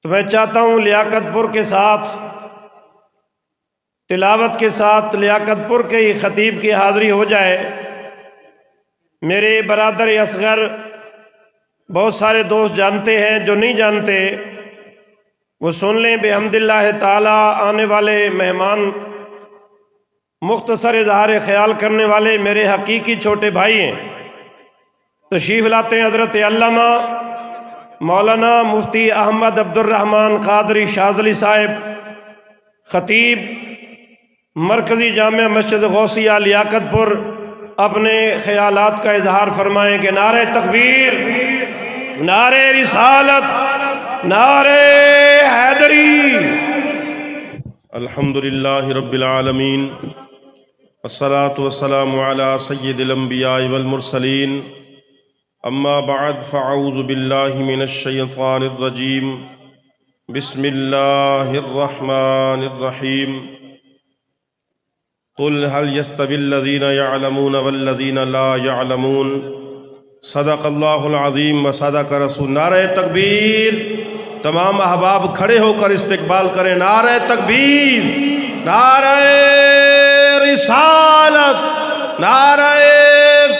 تو میں چاہتا ہوں لیاقت پور کے ساتھ تلاوت کے ساتھ لیاقت پور کے خطیب کی حاضری ہو جائے۔ میرے برادر اصغر بہت سارے دوست جانتے ہیں، جو نہیں جانتے وہ سن لیں۔ بحمد اللہ تعالی آنے والے مہمان مختصر اظہار خیال کرنے والے میرے حقیقی چھوٹے بھائی ہیں۔ تشریف لاتے ہیں حضرت علامہ مولانا مفتی احمد عبد الرحمن قادری شاذلی صاحب، خطیب مرکزی جامع مسجد غوثیہ لیاقت پور، اپنے خیالات کا اظہار فرمائیں کہ نعرہ تکبیر، نعرہ رسالت، نعرہ حیدری۔ الحمدللہ رب العالمین، والصلاة والسلام علی سید الانبیاء والمرسلین، اما بعد فاعوذ باللہ من الشیطان الرجیم، بسم اللہ الرحمن الرحیم۔ قل هل يستوي الذين يعلمون والذين لا يعلمون، صدق اللہ العظیم و صدق رسول۔ نعرہ تکبیر، تمام احباب کھڑے ہو کر استقبال کریں۔ نعرہ تکبیر، نعرہ رسالت، نعرہ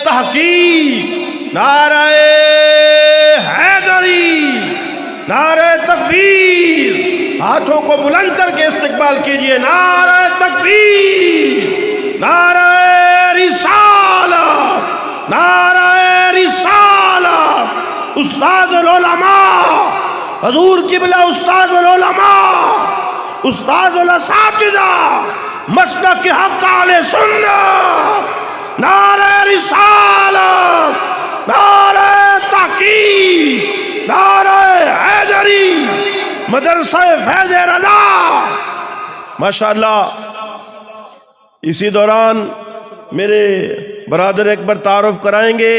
تحقیق، نعرہ حیدری، نعرہ تکبیر۔ ہاتھوں کو بلند کر کے استقبال کیجئے۔ نعرہ تکبیر، نعرہ رسالت، نعرہ رسالت۔ استاد العلماء حضور قبلہ، استاد العلماء، استاد الاساتذہ، مسلک حق اہل سنت، نعرہ رسالت، نعرہ تحقیق، نعرہ حیدری، مدرسہ فیض رضا۔ ماشاءاللہ اسی دوران میرے برادر اکبر تعارف کرائیں گے،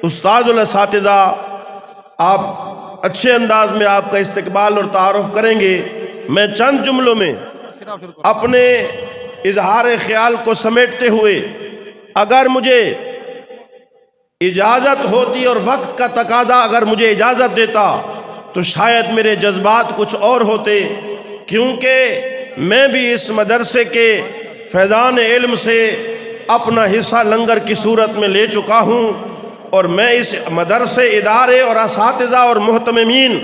استاد الاساتذہ۔ آپ اچھے انداز میں آپ کا استقبال اور تعارف کریں گے۔ میں چند جملوں میں اپنے اظہار خیال کو سمیٹتے ہوئے، اگر مجھے اجازت ہوتی اور وقت کا تقاضا اگر مجھے اجازت دیتا تو شاید میرے جذبات کچھ اور ہوتے، کیونکہ میں بھی اس مدرسے کے فیضان علم سے اپنا حصہ لنگر کی صورت میں لے چکا ہوں، اور میں اس مدرسے، ادارے اور اساتذہ اور محتممین،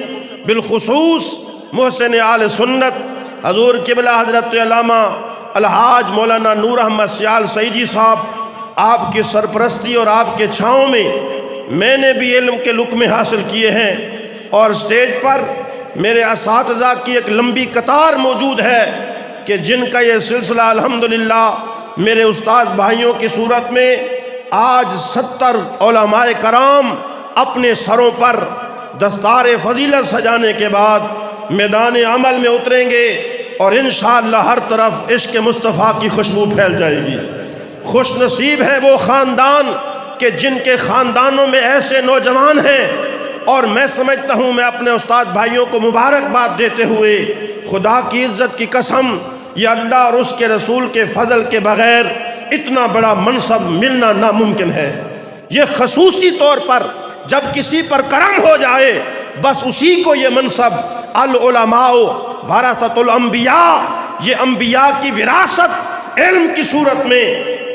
بالخصوص محسن آل سنت حضور قبلہ حضرت علامہ الحاج مولانا نور احمد سیال سعیدی صاحب، آپ کی سرپرستی اور آپ کے چھاؤں میں نے بھی علم کے لقمے حاصل کیے ہیں، اور سٹیج پر میرے اساتذہ کی ایک لمبی قطار موجود ہے کہ جن کا یہ سلسلہ الحمدللہ میرے استاد بھائیوں کی صورت میں آج 70 علماء کرام اپنے سروں پر دستار فضیلت سجانے کے بعد میدان عمل میں اتریں گے، اور انشاءاللہ ہر طرف عشق مصطفیٰ کی خوشبو پھیل جائے گی۔ خوش نصیب ہے وہ خاندان کہ جن کے خاندانوں میں ایسے نوجوان ہیں، اور میں سمجھتا ہوں، میں اپنے استاد بھائیوں کو مبارکباد دیتے ہوئے خدا کی عزت کی قسم، یہ اللہ اور اس کے رسول کے فضل کے بغیر اتنا بڑا منصب ملنا ناممکن ہے۔ یہ خصوصی طور پر جب کسی پر کرم ہو جائے، بس اسی کو یہ منصب العلماء ورثۃ الانبیاء، یہ انبیاء کی وراثت علم کی صورت میں،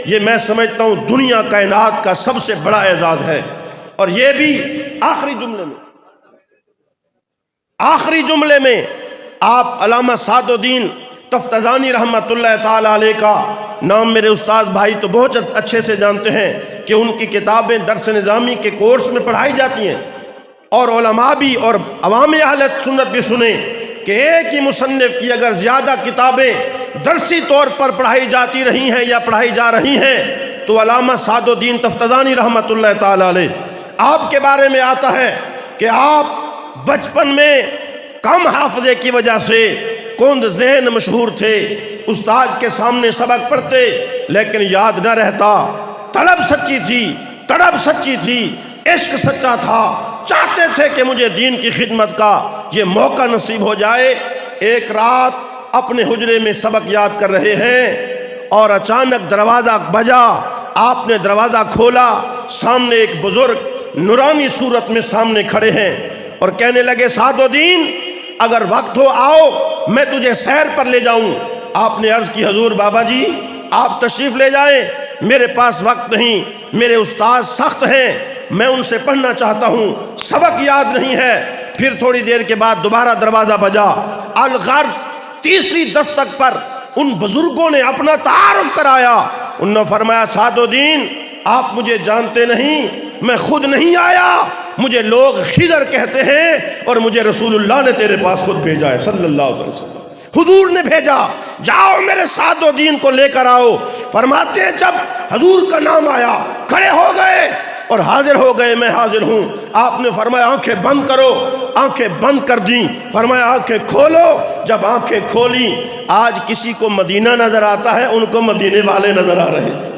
یہ میں سمجھتا ہوں دنیا کائنات کا سب سے بڑا اعزاز ہے۔ اور یہ بھی آخری جملے میں آپ علامہ سعد الدین تفتزانی رحمۃ اللہ تعالی علیہ کا نام میرے استاد بھائی تو بہت اچھے سے جانتے ہیں کہ ان کی کتابیں درس نظامی کے کورس میں پڑھائی جاتی ہیں، اور علماء بھی اور عوام اہل سنت بھی سنیں کہ ایک ہی مصنف کی اگر زیادہ کتابیں درسی طور پر پڑھائی جاتی رہی ہیں یا پڑھائی جا رہی ہیں تو علامہ سعد الدین تفتزانی رحمۃ اللہ تعالی علیہ، آپ کے بارے میں آتا ہے کہ آپ بچپن میں کم حافظے کی وجہ سے کند ذہن مشہور تھے، استاذ کے سامنے سبق پڑھتے لیکن یاد نہ رہتا، طلب سچی تھی، تڑب سچی تھی، عشق سچا تھا، چاہتے تھے کہ مجھے دین کی خدمت کا یہ موقع نصیب ہو جائے۔ ایک رات اپنے حجرے میں سبق یاد کر رہے ہیں اور اچانک دروازہ بجا، آپ نے دروازہ کھولا، سامنے ایک بزرگ نورانی صورت میں سامنے کھڑے ہیں اور کہنے لگے سعد الدین اگر وقت ہو آؤ میں تجھے سیر پر لے جاؤں۔ آپ نے عرض کی حضور بابا جی آپ تشریف لے جائیں، میرے پاس وقت نہیں، میرے استاد سخت ہیں، میں ان سے پڑھنا چاہتا ہوں، سبق یاد نہیں ہے۔ پھر تھوڑی دیر کے بعد دوبارہ دروازہ بجا۔ الغرض تیسری دستک پر ان بزرگوں نے اپنا تعارف کرایا۔ انہوں نے فرمایا سعد الدین آپ مجھے جانتے نہیں، میں خود نہیں آیا، مجھے لوگ خضر کہتے ہیں اور مجھے رسول اللہ نے تیرے پاس خود بھیجا ہے صلی اللہ علیہ وسلم۔ حضور نے بھیجا، جاؤ میرے سعد الدین کو لے کر آؤ۔ فرماتے ہیں جب حضور کا نام آیا کھڑے ہو گئے اور حاضر ہو گئے، میں حاضر ہوں۔ آپ نے فرمایا آنکھیں بند کرو، آنکھیں بند کر دیں۔ فرمایا آنکھیں کھولو، جب آنکھیں کھولی آج کسی کو مدینہ نظر آتا ہے، ان کو مدینے والے نظر آ رہے تھے۔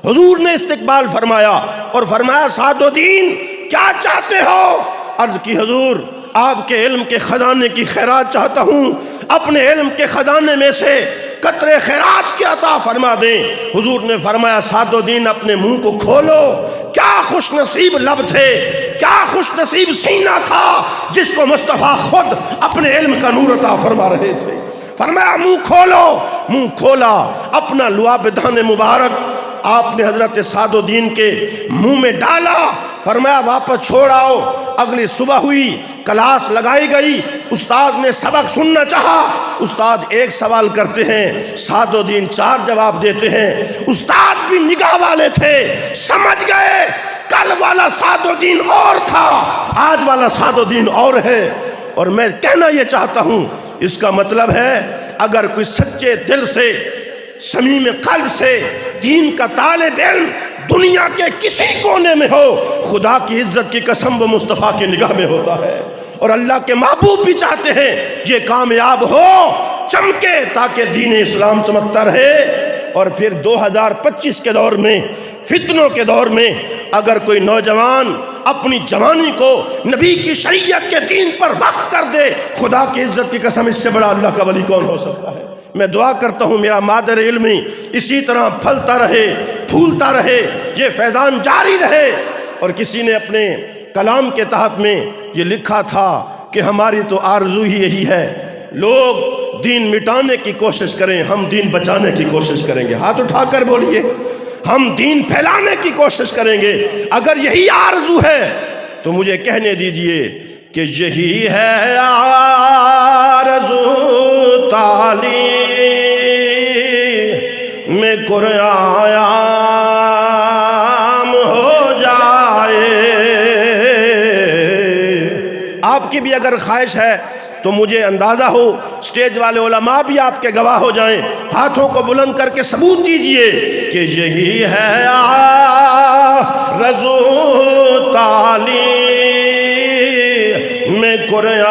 حضور نے استقبال فرمایا اور فرمایا سعد الدین کیا چاہتے ہو؟ عرض کی حضور آپ کے علم کے خزانے کی خیرات چاہتا ہوں، اپنے علم کے خزانے میں سے قطرے خیرات کی عطا فرما دیں۔ حضور نے فرمایا سعد الدین اپنے منہ کو کھولو، کیا خوش نصیب لب تھے، کیا خوش نصیب سینہ تھا جس کو مصطفیٰ خود اپنے علم کا نور عطا فرما رہے تھے۔ فرمایا منہ کھولو، منہ کھولا، اپنا لعاب دہن مبارک آپ نے حضرت سعد الدین کے منہ میں ڈالا۔ فرمایا واپس چھوڑ آؤ۔ اگلی صبح ہوئی، کلاس لگائی گئی، استاد نے سبق سننا چاہا۔ استاد ایک سوال کرتے ہیں، سعد الدین 4 جواب دیتے ہیں۔ استاد بھی نگاہ والے تھے، سمجھ گئے کل والا سعد الدین اور تھا، آج والا سعد الدین اور ہے۔ اور میں کہنا یہ چاہتا ہوں، اس کا مطلب ہے اگر کوئی سچے دل سے، صمیم قلب سے دین کا طالب علم دنیا کے کسی کونے میں ہو، خدا کی عزت کی قسم وہ مصطفیٰ کی نگاہ میں ہوتا ہے۔ اور اللہ کے محبوب بھی چاہتے ہیں یہ کامیاب ہو، چمکے، تاکہ دین اسلام چمکتا رہے۔ اور پھر 2025 کے دور میں، فتنوں کے دور میں، اگر کوئی نوجوان اپنی جوانی کو نبی کی شریعت کے دین پر وقف کر دے، خدا کی عزت کی قسم اس سے بڑا اللہ کا ولی کون ہو سکتا ہے؟ میں دعا کرتا ہوں میرا مادر علمی اسی طرح پھلتا رہے، پھولتا رہے، یہ فیضان جاری رہے۔ اور کسی نے اپنے کلام کے تحت میں یہ لکھا تھا کہ ہماری تو آرزو ہی یہی ہے، لوگ دین مٹانے کی کوشش کریں، ہم دین بچانے کی کوشش کریں گے۔ ہاتھ اٹھا کر بولیے، ہم دین پھیلانے کی کوشش کریں گے۔ اگر یہی آرزو ہے تو مجھے کہنے دیجئے کہ یہی ہے آرزو تعلیم میں قرآن عام ہو جائے۔ آپ کی بھی اگر خواہش ہے تو مجھے اندازہ ہو، سٹیج والے علماء بھی آپ کے گواہ ہو جائیں، ہاتھوں کو بلند کر کے ثبوت دیجئے کہ یہی ہے آرزو تعلیم میں قرآن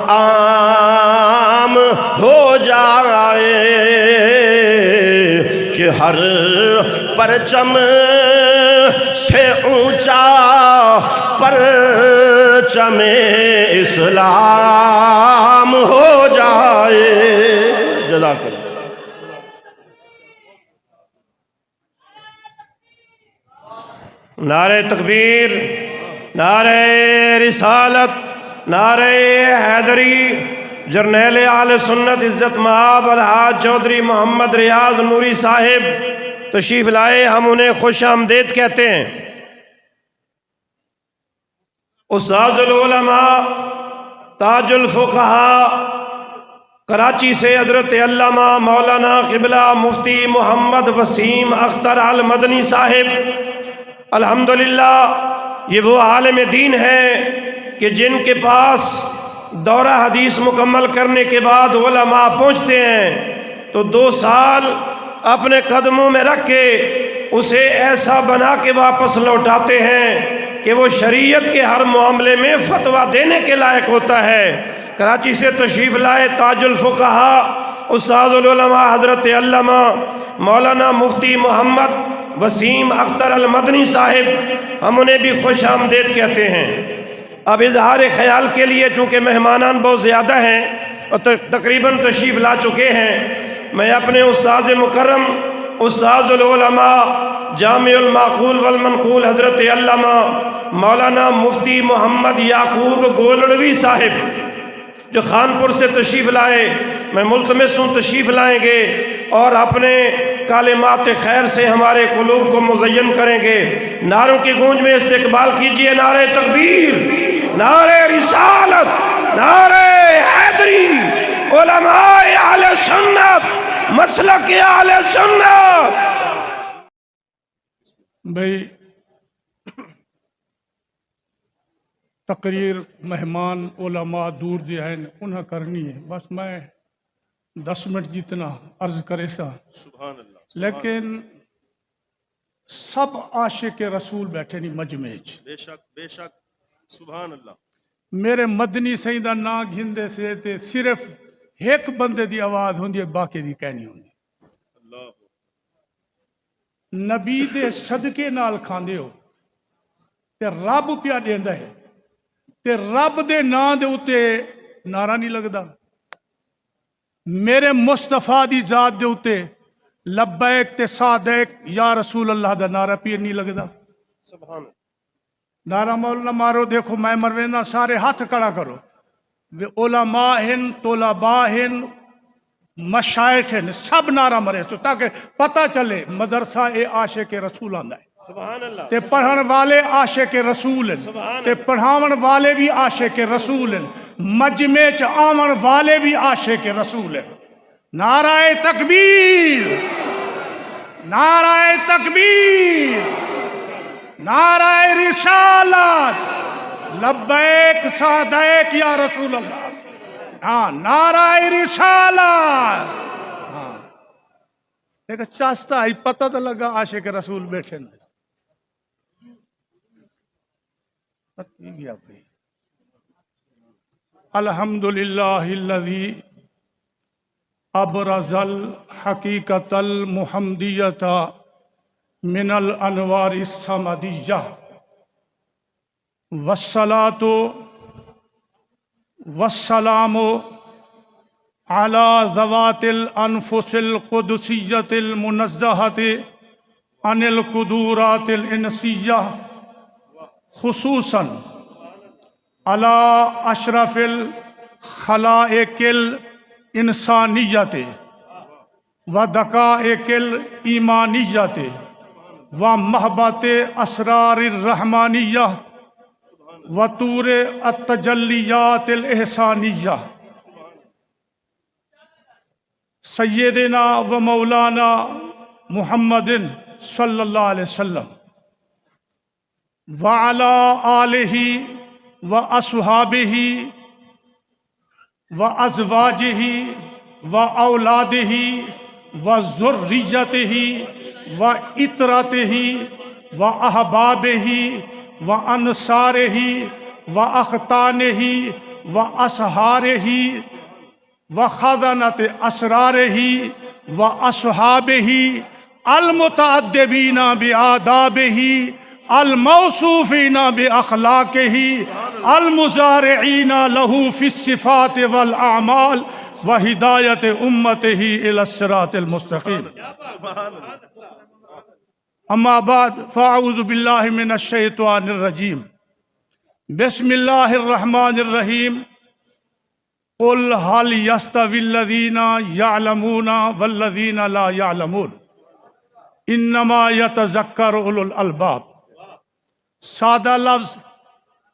عام ہو جائے کہ ہر پرچم سے اونچا پرچم اسلام ہو جائے۔ جزاک اللہ۔ نعرہ تکبیر، نعرہ رسالت، نعرہ حیدری۔ جرنیل اہل سنت عزت مآب الحاج چودھری محمد ریاض نوری صاحب تشریف لائے، ہم انہیں خوش آمدید کہتے ہیں۔ استاذ العلماء، تاج الفقہاء، کراچی سے حضرت علامہ مولانا قبلہ مفتی محمد وسیم اختر المدنی صاحب، الحمدللہ یہ وہ عالم دین ہے کہ جن کے پاس دورہ حدیث مکمل کرنے کے بعد علماء پہنچتے ہیں تو 2 سال اپنے قدموں میں رکھ کے اسے ایسا بنا کے واپس لوٹاتے ہیں کہ وہ شریعت کے ہر معاملے میں فتویٰ دینے کے لائق ہوتا ہے۔ کراچی سے تشریف لائے تاج الفقہاء استاذ العلماء حضرت علامہ مولانا مفتی محمد وسیم اختر المدنی صاحب، ہم انہیں بھی خوش آمدید کہتے ہیں۔ اب اظہار خیال کے لیے چونکہ مہمانان بہت زیادہ ہیں اور تقریباً تشریف لا چکے ہیں، میں اپنے استاذ مکرم استاذ العلماء جامع المعقول والمنقول حضرت علامہ مولانا مفتی محمد یعقوب گولڑوی صاحب جو خانپور سے تشریف لائے، میں ملتمس ہوں تشریف لائیں گے اور اپنے کلمات خیر سے ہمارے قلوب کو مزین کریں گے۔ نعروں کی گونج میں استقبال کیجئے نعرہ تکبیر، نعرہ رسالت، نعرہ حیدری، علماء اہل سنت، مسلک اہل سنت۔ بھئی تقریر مہمان علماء دور دے ہیں انہیں کرنی ہے، بس میں 10 منٹ جتنا عرض کرے سا، سبحان اللہ، لیکن سب عاشق رسول بیٹھے نہیں مجمع وچ۔ بے شک بے شک، سبحان اللہ۔ میرے مدنی سائیں دا نا گھندے سے تے صرف ایک بندے دی آواز ہوندی ہے، باقی دی کہنی ہوندی۔ اللہ نبی دے صدقے نال کھاندے ہو تے رب پیا دیندا ہے تے رب دے نام دے اتے نعرہ نہیں لگدا، میرے مصطفیٰ دی ذات دے اتے لبیک تے صادق یا رسول اللہ دا نعرہ پیا نہیں لگدا۔ سبحان اللہ۔ نعرہ مولانا مارو، دیکھو میں مروینا، سارے ہاتھ کڑا کرو، علماء ہیں، طلباء ہیں، مشائخ ہیں، سب نعرہ مرے تو تاکہ پتہ چلے مدرسہ اے عاشق رسول آندا ہے، سبحان اللہ۔ تے پڑھن والے عاشق رسول ہیں، تے پڑھاون والے بھی عاشق رسول ہیں، مجمع چ آون والے بھی عاشق رسول ہیں۔ نعرہ تکبیر، نعرہ تکبیر، نعرہ رسالت، لبیک صادق یا رسول اللہ، ہاں نعرہ رسالت۔ ہاں لیکن چاستہ ہی پتہ تو لگا عاشق رسول بیٹھے نا، گیا بھائی۔ الحمدللہ الذی ابرز الحقیقت المحمدیت من الانوار السمدیہ، والصلاة والسلام على ذوات الانفس القدسیت المنزہت عن القدورات الانسیہ، خصوصاً على اشرف الخلائق الانسانیت و دقائق الایمانیت و محبت اسرار الرحمانیہ و طور التجلیات الاحسانیہ، سیدنا و مولانا محمد صلی اللہ علیہ وسلم وعلى آلہ و اصحابہ و ازواجہ و اولادہ و ذریتہ و اطرتہ و احبابہ و انصارہ و اختانہ و اصحارہ و خزنۃ اسرارہ و اصحابہ المتعدبین بآدابہ الموصوفین باخلاقہ المزارعین لہ فی الصفات والاعمال و ہدایت امتہ الی الصراط المستقیم۔ اما بعد فاعوذ باللہ من الشیطان الرجیم، بسم اللہ الرحمن الرحیم۔ قل هل يستوي الذين يعلمون والذين لا يعلمون انما يتذكر اولو الالباب۔ سادہ لفظ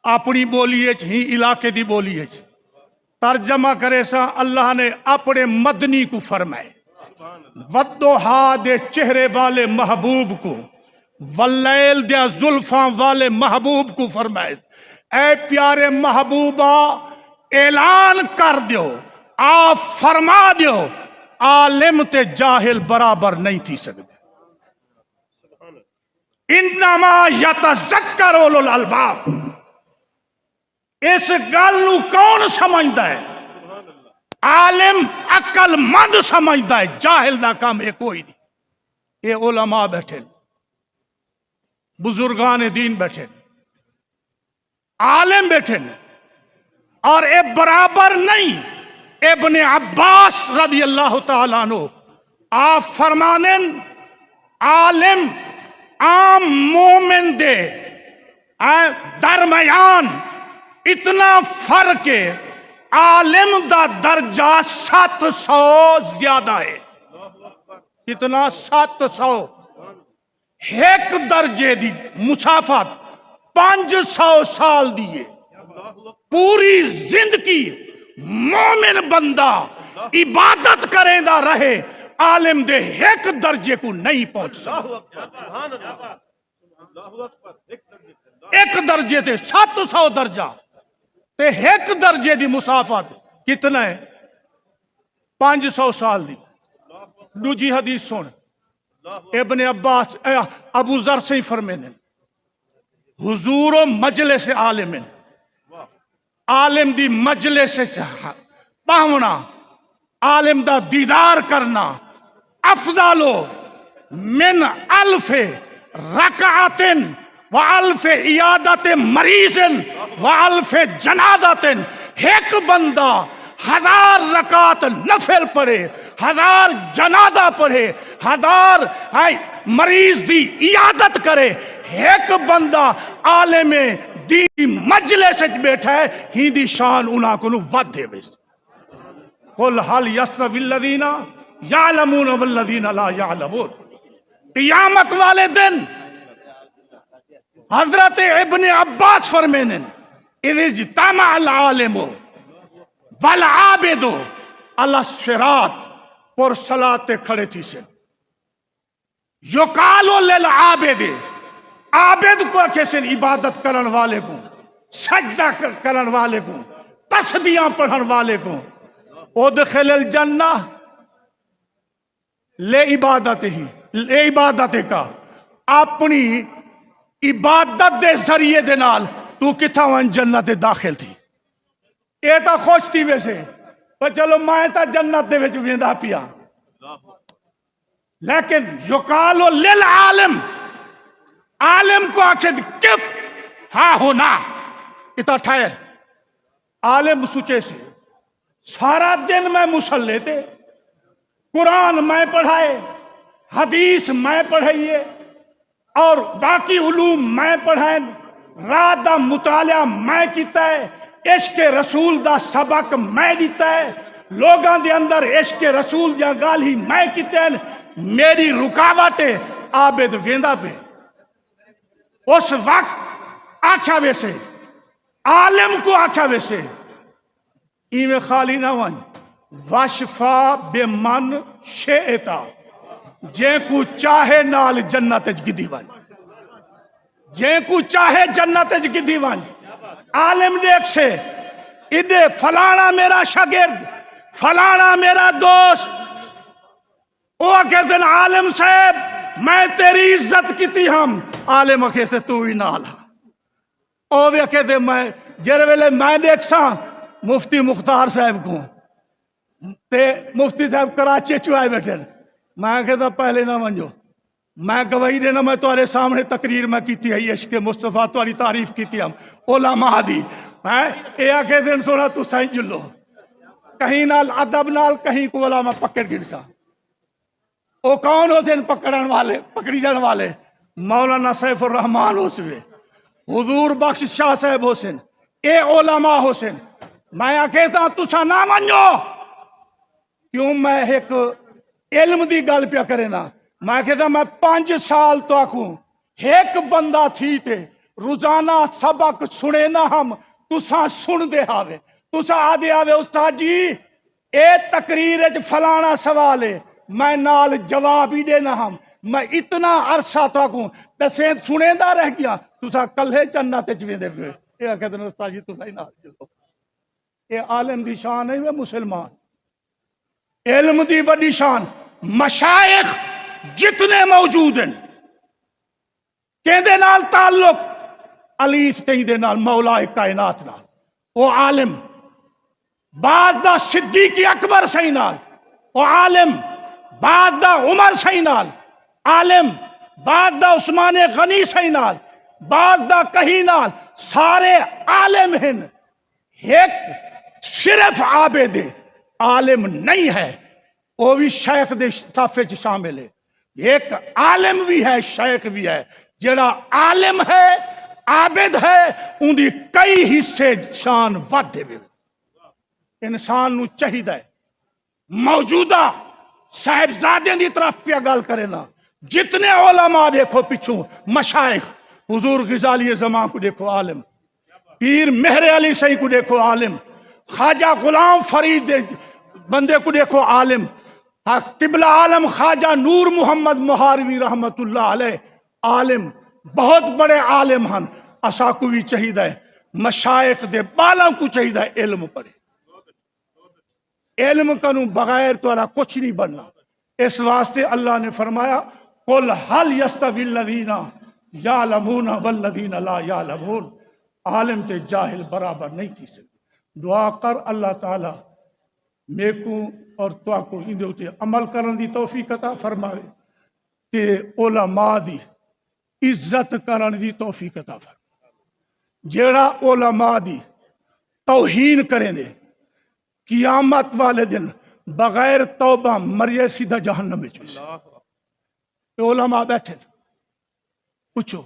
اپنی بولی ہی علاقے دی بولی ترجمہ کرے سا اللہ نے اپنے مدنی کو فرمائے، والضحیٰ دے چہرے والے محبوب کو، واللیل دے زلفاں والے محبوب کو فرمائے، اے پیارے محبوبہ اعلان کر دیو، آپ فرما دیو، عالم تے جاہل برابر نہیں تھی سکتے، انما یتذکر اولو الالباب۔ اس گل نو کون سمجھدا ہے؟ عالم عقل مند سمجھدا ہے، جاہل دا کام اے کوئی نہیں۔ اے علماء بیٹھے، بزرگان دین بیٹھے، عالم بیٹھے، اور اے برابر نہیں۔ ابن عباس رضی اللہ تعالیٰ عنہ آپ فرمانے عالم عام مومن دے درمیان اتنا فرق ہے عالم دا درجہ 700 زیادہ ہے. کتنا؟ 700. ایک درجے دی مسافت 500 سال دیے. پوری زندگی مومن بندہ عبادت کریں دا رہے، عالم دے ایک درجے کو نہیں پہنچ سکتا. ایک درجے تے 700 درجہ تے ایک درجے دی مسافت کتنا ہے؟ 500 سال دی. دوجی حدیث سن، ابن عباس ابو ذر سے فرمینے حضور و مجلس عالم، عالم دی مجلس پاونا، عالم دا دیدار کرنا افضل من 1000 رکعت و 1000 عیادت مریض و 1000 جنازت. ایک بندہ 1000 رکعت نفل پڑھے، 1000 جنازہ پڑھے، 1000 مریض دی عیادت کرے، ایک بندہ عالم دی مجلس بیٹھا ہے، ہی دی شان انہاں کو ود دے. قل هل يستوي الذين يعلمون والذين لا يعلمون. قیامت والے دن حضرت ابن عباس فرمینے اذ اجتمع العالم والعابد علی الصراط، پر صلاۃ کھڑے تھی سے یقال للعابد، عابد کو کیسے عبادت کرن والے کو، سجدہ کرن والے کو، تسبیحاں پڑھن والے کو، ادخل الجنہ لے عبادت ہی، لے عبادت کا، اپنی عبادت دے ذریعے دے نال تو کتھا وان جنت داخل تھی. اے تا خوش تھی ویسے پر چلو میں تا جنت دے وچ ویندا پیا، لیکن یقال للعالم، عالم کو آکھد کف ہاں ہونا اتا ٹھہر. عالم سوچے سے سارا دن میں مسلح تے قرآن میں پڑھائے، حدیث میں پڑھائیے اور باقی علوم میں پڑھائیں، رات دا مطالعہ میں کیتا ہے، عشق رسول دا سبق میں دیتا ہے، لوگاں دے اندر عشق رسول جا گال ہی میں کیتے ہیں. میری رکاوٹ عابد ویندا پہ. اس وقت آکھا ویسے عالم کو آکھا ویسے ایویں خالی نہ ون وشفا بے من شئتا، جے کو چاہے نال جنت اچ گدی ون، جے کو چاہے جنت اچ گدی ون. عالم دیکھ سے ادھے فلانا میرا شاگرد، فلانا میرا دوست، وہ کہتے ہیں عالم صاحب میں تیری عزت کیتی ہم، عالم کہتے تو ہی نال، او بھی کہتے میں جر ویلے میں دیکھ سا مفتی مختار صاحب کو تے مفتی صاحب کراچی چوائے بیٹھے، میں کہتا پہلے نہ منجو، میں گواہی دینا میں تمہارے سامنے تقریر میں کیتی ہے عشق مصطفیٰ تمہاری تعریف کیتی ہم علماء دی. اے آکھے دن سونا تو سائیں جلو کہیں نال ادب نال کہیں کو علماء پکڑ گرسا. او کون ہو سن پکڑن والے، پکڑی جان والے؟ مولانا سیف الرحمان ہو سوے، حضور بخش شاہ صاحب ہو سن، اے علماء ہو سن. میں کہتا تسا نہ منجو، کیوں میں ایک علم دی گل پیا کرے نا. میں کہتا میں 5 سال تو آکھوں ایک بندہ تھی تے روزانہ سبق سنے نہ ہم تسا سن دے آوے، تسا آدھے آوے استاد جی اے تقریر فلانا سوال ہے، میں نال جواب ہی دینا ہم. میں اتنا عرصہ تو آکھوں دسیں سنے دا رہ گیا، تسا کلے جنت چویں دے ہوئے. یہ کہتے ہیں استاد جی تسا ہی نال چلو. یہ عالم دی شان ہے وہ مسلمان، علم دی وڈی شان. مشائخ جتنے موجود ہیں کہندے نال تعلق علی کہندے نال مولا کائنات نال، او عالم. بعد دا صدیق اکبر صحیح نال او عالم، بعد دا عمر صحیح نال عالم، بعد دا عثمان غنی صحیح نال، بعد دا کہیں نال، سارے عالم ہیں. ایک صرف عابد عالم نہیں ہے، وہ بھی شیخ دے صافے چ شامل ہے. ایک عالم بھی ہے شیخ بھی ہے. جڑا عالم ہے عابد ہے ان دی کئی حصے شان ود دے. انسان نو چاہیے موجودہ صاحبزادے دی طرف پہ گل کرے نا، جتنے علماء دیکھو پچھوں، مشائخ، حضور غزالی زمان کو دیکھو عالم، پیر مہر علی سئی کو دیکھو عالم، خواجہ غلام فرید بندے کو دیکھو عالم، قبلہ عالم خواجہ نور محمد مہاروی رحمت اللہ علیہ عالم، بہت بڑے عالم ہن۔ اسا کو بھی چاہیے مشائخ دے بالاں کو چاہیے علم پڑھے، علم کنوں بغیر تو اللہ کچھ نہیں بننا۔ اس واسطے اللہ نے فرمایا قل هل يستوي الذين يعلمون والذين لا يعلمون، عالم تے جاہل برابر نہیں تھی سکتے۔ دعا کر اللہ تعالی میکو اور تو کو ہندے ہوتے عمل کرن دی توفیق عطا فرمائے، تے علماء دی عزت کرن دی توفیق عطا فرمائے۔ جیڑا علماء دی توہین کریں دے قیامت والے دن بغیر توبہ مریے سیدھا جہنم میں چویسے۔ علماء بیٹھے پوچھو،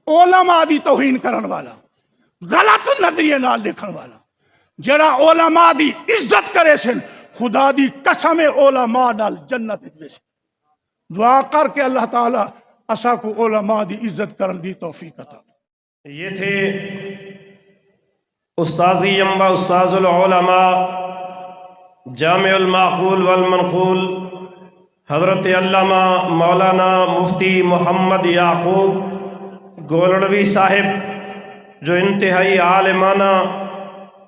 علماء دی توہین کرن والا، غلط نظریے نال دیکھن والا، جڑا علماء دی عزت کرے سن، خدا دی قسم علماء نال جنت وچ۔ دعا کر کے اللہ تعالی اسا کو علماء دی عزت کرن دی توفیق عطا۔ یہ تھے استاذی ینبع استاذ العلماء جامع المعقول والمنقول حضرت علامہ مولانا مفتی محمد یعقوب گولڑوی صاحب، جو انتہائی عالمانہ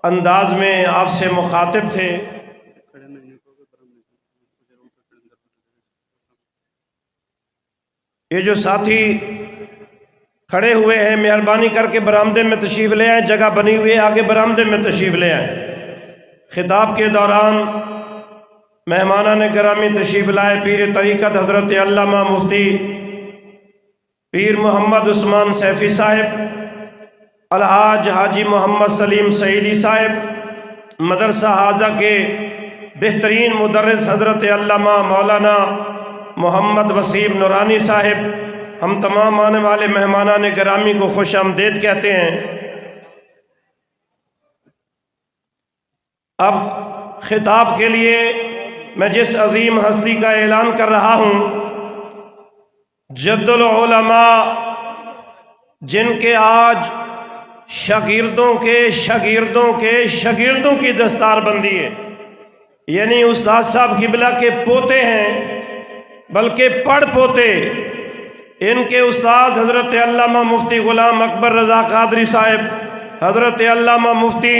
انداز میں آپ سے مخاطب تھے۔ یہ جو ساتھی کھڑے ہوئے ہیں مہربانی کر کے برآمدے میں تشریف لے آئیں، جگہ بنی ہوئی ہے آگے برآمدے میں تشریف لے آئیں۔ خطاب کے دوران مہمانان گرامی تشریف لائے پیر طریقت حضرت علامہ مفتی پیر محمد عثمان سیفی صاحب، الحاج حاجی محمد سلیم سعیدی صاحب، مدرسہ حاضہ کے بہترین مدرس حضرت علامہ مولانا محمد وسیم نورانی صاحب، ہم تمام آنے والے مہمانان گرامی کو خوش آمدید کہتے ہیں۔ اب خطاب کے لیے میں جس عظیم ہستی کا اعلان کر رہا ہوں، جد العلماء، جن کے آج شاگردوں کی دستار بندی ہے، یعنی استاد صاحب قبلہ کے پوتے ہیں بلکہ پڑھ پوتے، ان کے استاد حضرت علامہ مفتی غلام اکبر رضا قادری صاحب، حضرت علامہ مفتی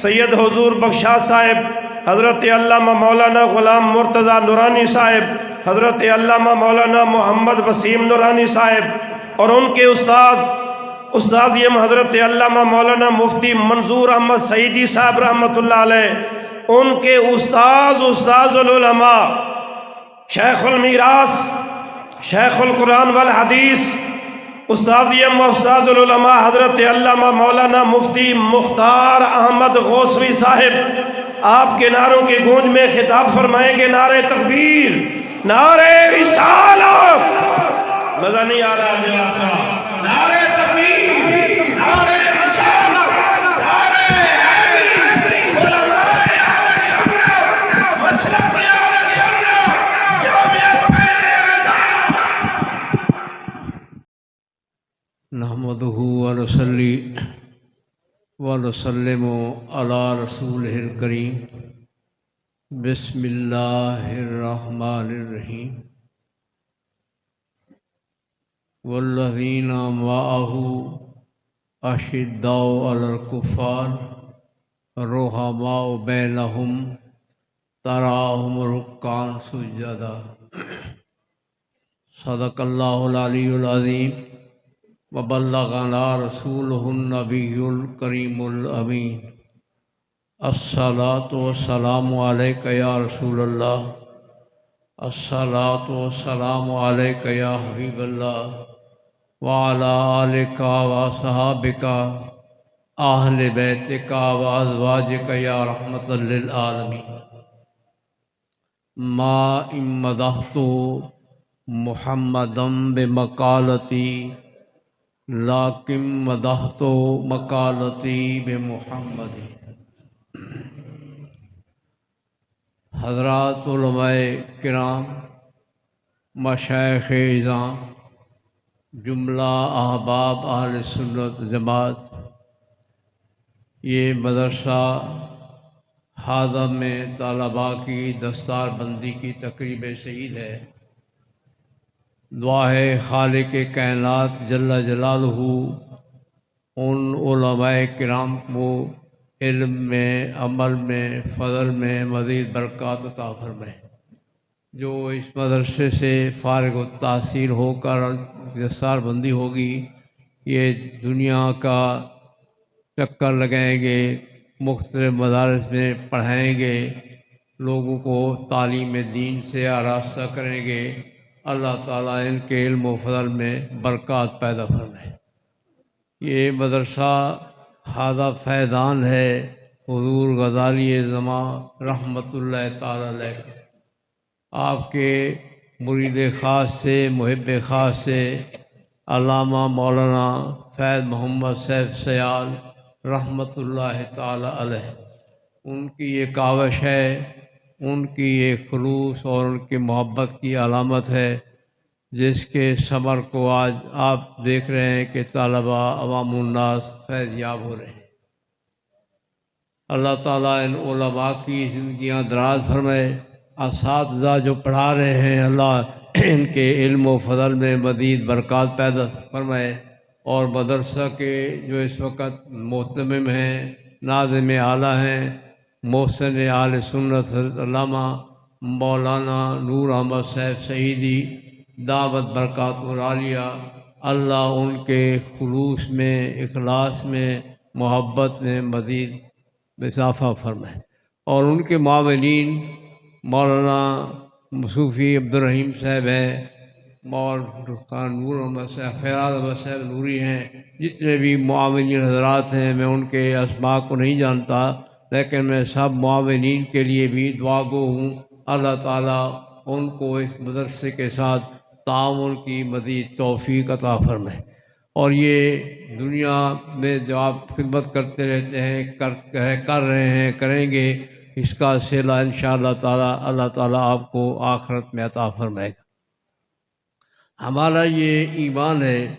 سید حضور بخشا صاحب، حضرت علامہ مولانا غلام مرتضی نورانی صاحب، حضرت علامہ مولانا محمد وسیم نورانی صاحب، اور ان کے استاذ یم حضرت علامہ مولانا مفتی منظور احمد سعیدی صاحب رحمۃ اللہ علیہ، ان کے استاذ العلماء، شیخ المیراث، شیخ القرآن والحدیث، استاذ یم و استاذ العلماء حضرت علامہ مولانا مفتی مختار احمد غوثوی صاحب، آپ کے نعروں کے گونج میں خطاب فرمائیں گے۔ نعرہ تکبیر، نعرہ رسالت، مزہ نہیں آ رہا جواب کا، نعرہ تکبیر، نعرہ رسالت، نعرہ حیدری، علماء اہل سنت، مسلک اہل سنت، جامعہ فیض رسالت۔ نحمدہ ونصلی ونسلم علی رسولہ الکریم۔ بسم اللہ الرحمن الرحیم۔ والذین معہ اشداء علی الکفار رحماء بینہم تراہم رکعا سجدا۔ صدق اللہ العلی العظیم وبلغنا رسولہ النبی الکریم الامین۔ الصلاۃ والسلام علیک یا رسول اللہ، الصلاۃ والسلام علیک یا حبیب اللہ، وعلی آلک وصحابک اہل بیتک وازواجک یا رحمۃ للعالمین۔ ما ان مدحت محمدا بمقالتی لیکن مدحت مقالتی بمحمد۔ حضرات علماء کرام، مشائخ اعظام، جملہ احباب اہل سنت جماعت، یہ مدرسہ ہادہ میں طلباء کی دستار بندی کی تقریب سعید ہے۔ دعا ہے خالق کائنات جل جلالہ ان علماء کرام کو علم میں، عمل میں، فضل میں مزید برکات عطا فرمائے، جو اس مدرسے سے فارغ التحصیل ہو کر دستار بندی ہوگی، یہ دنیا کا چکر لگائیں گے، مختلف مدارس میں پڑھائیں گے، لوگوں کو تعلیم دین سے آراستہ کریں گے۔ اللہ تعالیٰ ان کے علم و فضل میں برکات پیدا فرمائے۔ یہ مدرسہ ہادہ فیضان ہے حضور غزالی زمان رحمۃ اللہ تعالیٰ علیہ، آپ کے مرید خاص سے، محب خاص سے علامہ مولانا فیض محمد سیف سیال رحمۃ اللہ تعالیٰ علیہ، ان کی یہ کاوش ہے، ان کی یہ خلوص اور ان کی محبت کی علامت ہے، جس کے ثمر کو آج آپ دیکھ رہے ہیں کہ طلباء عوام الناس فیض یاب ہو رہے ہیں۔ اللہ تعالیٰ ان علماء کی زندگیاں دراز فرمائے، اساتذہ جو پڑھا رہے ہیں اللہ ان کے علم و فضل میں مزید برکات پیدا فرمائے، اور مدرسہ کے جو اس وقت محتمم ہیں، ناظم اعلیٰ ہیں، محسن اہل سنت حضرت علامہ مولانا نور احمد صاحب سعیدی دعوت برکات العالیہ، اللہ ان کے خلوص میں، اخلاص میں، محبت میں مزید اضافہ فرمائے، اور ان کے معاونین مولانا صوفی عبدالرحیم صاحب ہیں، مولانا نور احمد صاحب، فیاض احمد صاحب نوری ہیں، جتنے بھی معاونین حضرات ہیں، میں ان کے اسماء کو نہیں جانتا، لیکن میں سب معاونین کے لیے بھی دعا گو ہوں۔ اللہ تعالیٰ ان کو اس مدرسے کے ساتھ تعاون کی مزید توفیق عطا فرمائے، اور یہ دنیا میں جو آپ خدمت کرتے رہتے ہیں، کر رہے ہیں، کریں گے، اس کا صلہ انشاءاللہ تعالیٰ اللہ تعالیٰ آپ کو آخرت میں عطا فرمائے گا۔ ہمارا یہ ایمان ہے،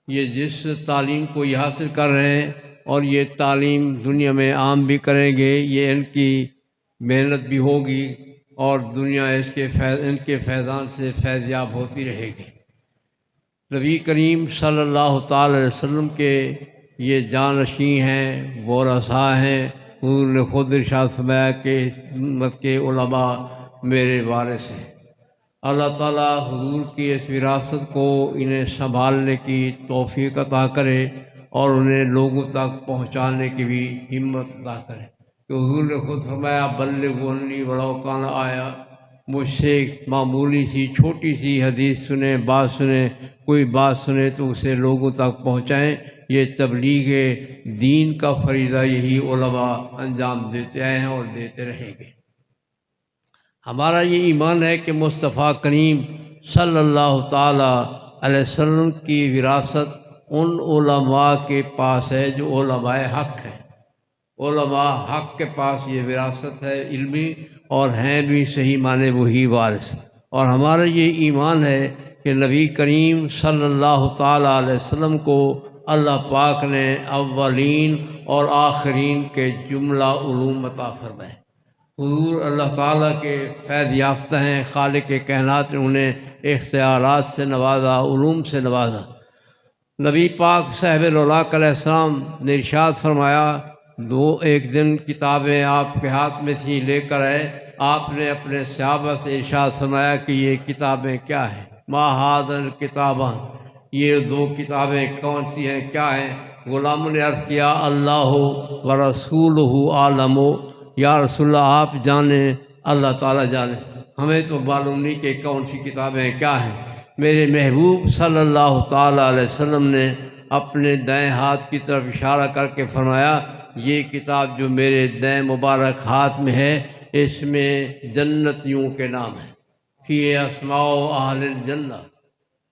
یہ جس تعلیم کو یہ حاصل کر رہے ہیں اور یہ تعلیم دنیا میں عام بھی کریں گے، یہ ان کی محنت بھی ہوگی، اور دنیا ان کے فیضان سے فیض یاب ہوتی رہے گی۔ نبی کریم صلی اللہ تعالی علیہ وسلم کے یہ جانشین ہیں، ورثاء ہیں، حضور نے خود ارشاد فرمایا کہ امت کے علماء میرے وارث ہیں۔ اللہ تعالیٰ حضور کی اس وراثت کو انہیں سنبھالنے کی توفیق عطا کرے، اور انہیں لوگوں تک پہنچانے کی بھی ہمت عطا کرے، کہ حضور نے خود فرمایا بلغوا عنی ولو کان آیا، مجھ سے معمولی سی چھوٹی سی حدیث سنیں، بات سنیں، کوئی بات سنیں تو اسے لوگوں تک پہنچائیں۔ یہ تبلیغ دین کا فریضہ یہی علماء انجام دیتے آئے ہیں اور دیتے رہیں گے۔ ہمارا یہ ایمان ہے کہ مصطفیٰ کریم صلی اللہ تعالیٰ علیہ وسلم کی وراثت ان علماء کے پاس ہے جو علماء حق ہیں۔ علماء حق کے پاس یہ وراثت ہے علمی، اور ہیں بھی صحیح معنی وہی وارث۔ اور ہمارا یہ ایمان ہے کہ نبی کریم صلی اللہ تعالیٰ علیہ وسلم کو اللہ پاک نے اولین اور آخرین کے جملہ علوم عطا فرمائے۔ حضور اللہ تعالیٰ کے فیض یافتہ ہیں، خالق کائنات نے انہیں اختیارات سے نوازا، علوم سے نوازا۔ نبی پاک صاحب الولاق علیہ السلام نے ارشاد فرمایا، ایک دن کتابیں آپ کے ہاتھ میں تھیں، لے کر آئے، آپ نے اپنے صحابہ سے ارشاد فرمایا کہ یہ کتابیں کیا ہیں؟ ما ھذا الکتابان، یہ دو کتابیں کون سی ہیں، کیا ہیں؟ غلاموں نے عرض کیا اللہ ورسولہ عالم، یا رسول اللہ آپ جانیں، اللہ تعالیٰ جانے، ہمیں تو معلوم نہیں کہ کون سی کتابیں کیا ہیں۔ میرے محبوب صلی اللہ تعالیٰ علیہ وسلم نے اپنے دائیں ہاتھ کی طرف اشارہ کر کے فرمایا، یہ کتاب جو میرے دائیں مبارک ہاتھ میں ہے، اس میں جنتیوں کے نام ہیں، فی اسماء اہل الجنہ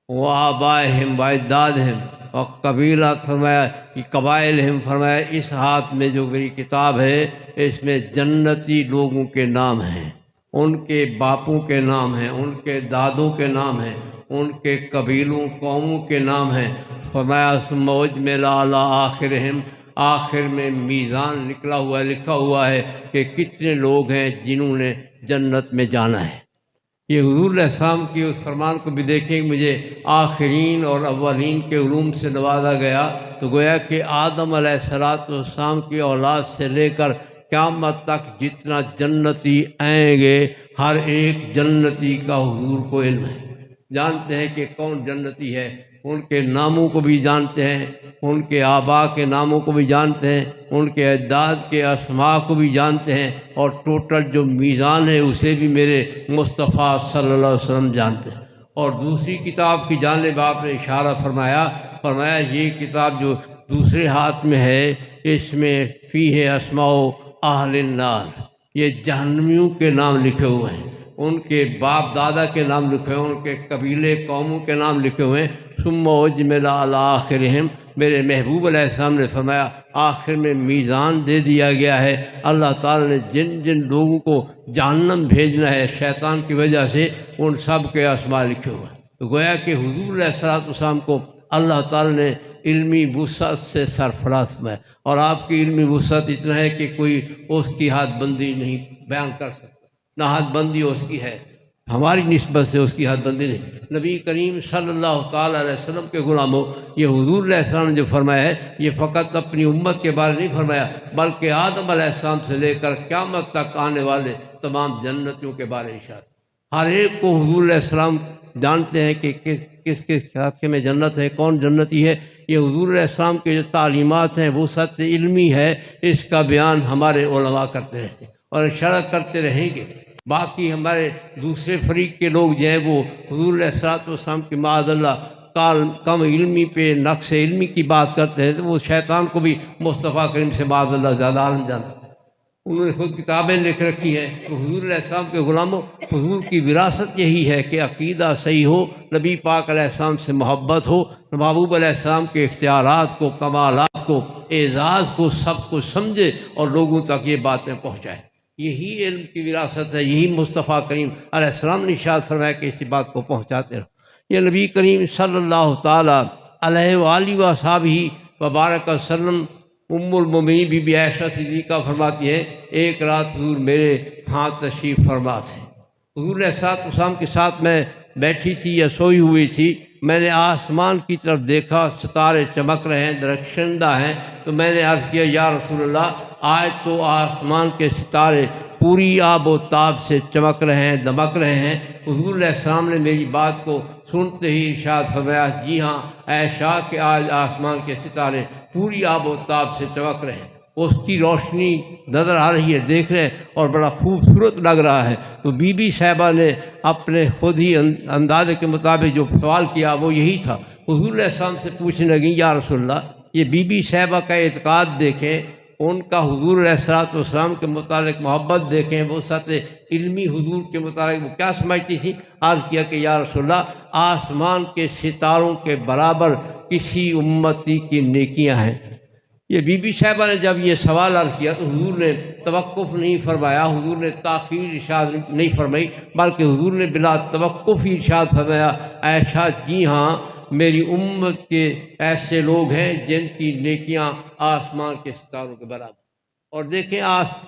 و آبائہم و اجدادہم و قبیلات، فرمایا قبائلہم، فرمایا اس ہاتھ میں جو میری کتاب ہے اس میں جنتی لوگوں کے نام ہیں۔ ان کے باپوں کے نام ہیں، ان کے دادوں کے نام ہیں، ان کے قبیلوں قوموں کے نام ہیں۔ فرمایا ثم اجمل اعلی آخرہم، آخر میں میزان نکلا ہوا ہے، لکھا ہوا ہے کہ کتنے لوگ ہیں جنہوں نے جنت میں جانا ہے۔ یہ حضور علیہ السلام کی اس فرمان کو بھی دیکھیں، مجھے آخرین اور اولین کے علوم سے نوازا گیا، تو گویا کہ آدم علیہ السلام کی اولاد سے لے کر قیامت تک جتنا جنتی آئیں گے، ہر ایک جنتی کا حضور کو علم ہے، جانتے ہیں کہ کون جنتی ہے، ان کے ناموں کو بھی جانتے ہیں، ان کے آبا کے ناموں کو بھی جانتے ہیں، ان کے اجداد کے اسماء کو بھی جانتے ہیں، اور ٹوٹل جو میزان ہے اسے بھی میرے مصطفیٰ صلی اللہ علیہ وسلم جانتے ہیں۔ اور دوسری کتاب کی جانب آپ نے اشارہ فرمایا یہ کتاب جو دوسرے ہاتھ میں ہے، اس میں فیہ اسماء اہل النار، یہ جہنمیوں کے نام لکھے ہوئے ہیں، ان کے باپ دادا کے نام لکھے ہوئے ہیں، ان کے قبیلے قوموں کے نام لکھے ہوئے ہیں۔ ثم اجمل اعلی آخرہم، میرے محبوب علیہ السلام نے فرمایا آخر میں میزان دے دیا گیا ہے، اللہ تعالیٰ نے جن جن لوگوں کو جہنم بھیجنا ہے شیطان کی وجہ سے، ان سب کے اسماء لکھے ہوئے ہیں۔ تو گویا کہ حضور علیہ السلام کو اللہ تعالیٰ نے علمی وسعت سے سرفراز میں، اور آپ کی علمی وسعت اتنا ہے کہ کوئی اس کی حد بندی نہیں بیان کر سکتا، نہ حد بندی اس کی ہے، ہماری نسبت سے اس کی حد بندی نہیں۔ نبی کریم صلی اللہ تعالیٰ علیہ وسلم کے غلاموں، یہ حضور علیہ السلام نے جو فرمایا ہے، یہ فقط اپنی امت کے بارے نہیں فرمایا، بلکہ آدم علیہ السلام سے لے کر قیامت تک آنے والے تمام جنتیوں کے بارے اشارہ۔ ہر ایک کو حضور علیہ السلام جانتے ہیں کہ کس کس خاکے میں جنت ہے، کون جنتی ہے۔ یہ حضور علیہ السلام کے جو تعلیمات ہیں، وسعت علمی ہے، اس کا بیان ہمارے علماء کرتے رہتے ہیں اور شرح کرتے رہیں گے۔ باقی ہمارے دوسرے فریق کے لوگ جو ہیں وہ حضور علیہ السلام کی معاذ اللہ کم علمی پہ نقص علمی کی بات کرتے ہیں، تو وہ شیطان کو بھی مصطفیٰ کریم سے معاذ اللہ زیادہ عالم جانتے ہیں۔ انہوں نے خود کتابیں لکھ رکھی ہیں کہ حضور علیہ السلام کے غلاموں، حضور کی وراثت یہی ہے کہ عقیدہ صحیح ہو، نبی پاک علیہ السلام سے محبت ہو، محبوب علیہ السلام کے اختیارات کو، کمالات کو، اعزاز کو سب کو سمجھے اور لوگوں تک یہ باتیں پہنچائے۔ یہی علم کی وراثت ہے، یہی مصطفیٰ کریم علیہ السلام نے ارشاد فرمایا کہ اسی بات کو پہنچاتے رہو۔ یہ نبی کریم صلی اللہ تعالیٰ علیہ وآلہ وصحبہ وبارک وسلم، ام المومنین بی بی عائشہ صدیقہ فرماتی ہے، ایک رات حضور میرے ہاں تشریف فرما تھے، حضور علیہ السلام کے ساتھ میں بیٹھی تھی یا سوئی ہوئی تھی، میں نے آسمان کی طرف دیکھا، ستارے چمک رہے ہیں، درخشندہ ہیں، تو میں نے عرض کیا یا رسول اللہ، آج تو آسمان کے ستارے پوری آب و تاب سے چمک رہے ہیں، دمک رہے ہیں۔ حضور علیہ السلام نے میری بات کو سنتے ہی ارشاد فرمایا، جی ہاں عائشہ کہ آج آسمان کے ستارے پوری آب و تاب سے چمک رہے ہیں، اس کی روشنی نظر آ رہی ہے، دیکھ رہے ہیں، اور بڑا خوبصورت لگ رہا ہے۔ تو بی بی صاحبہ نے اپنے خود ہی اندازے کے مطابق جو سوال کیا وہ یہی تھا۔ حضور علیہ السلام سے پوچھنے لگیں، یا رسول اللہ، یہ بی بی صاحبہ کا اعتقاد دیکھیں، ان کا حضور علیہ السلام کے متعلق محبت دیکھیں، وہ سطح علمی حضور کے متعلق وہ کیا سمجھتی تھی۔ عرض کیا کہ یا رسول اللہ، آسمان کے ستاروں کے برابر کسی امتی کی نیکیاں ہیں۔ یہ بی بی صاحبہ نے جب یہ سوال عرض کیا تو حضور نے توقف نہیں فرمایا، حضور نے تاخیر ارشاد نہیں فرمائی، بلکہ حضور نے بلا توقف ہی ارشاد فرمایا، عائشہ جی ہاں میری امت کے ایسے لوگ ہیں جن کی نیکیاں آسمان کے ستاروں کے برابر۔ اور دیکھیں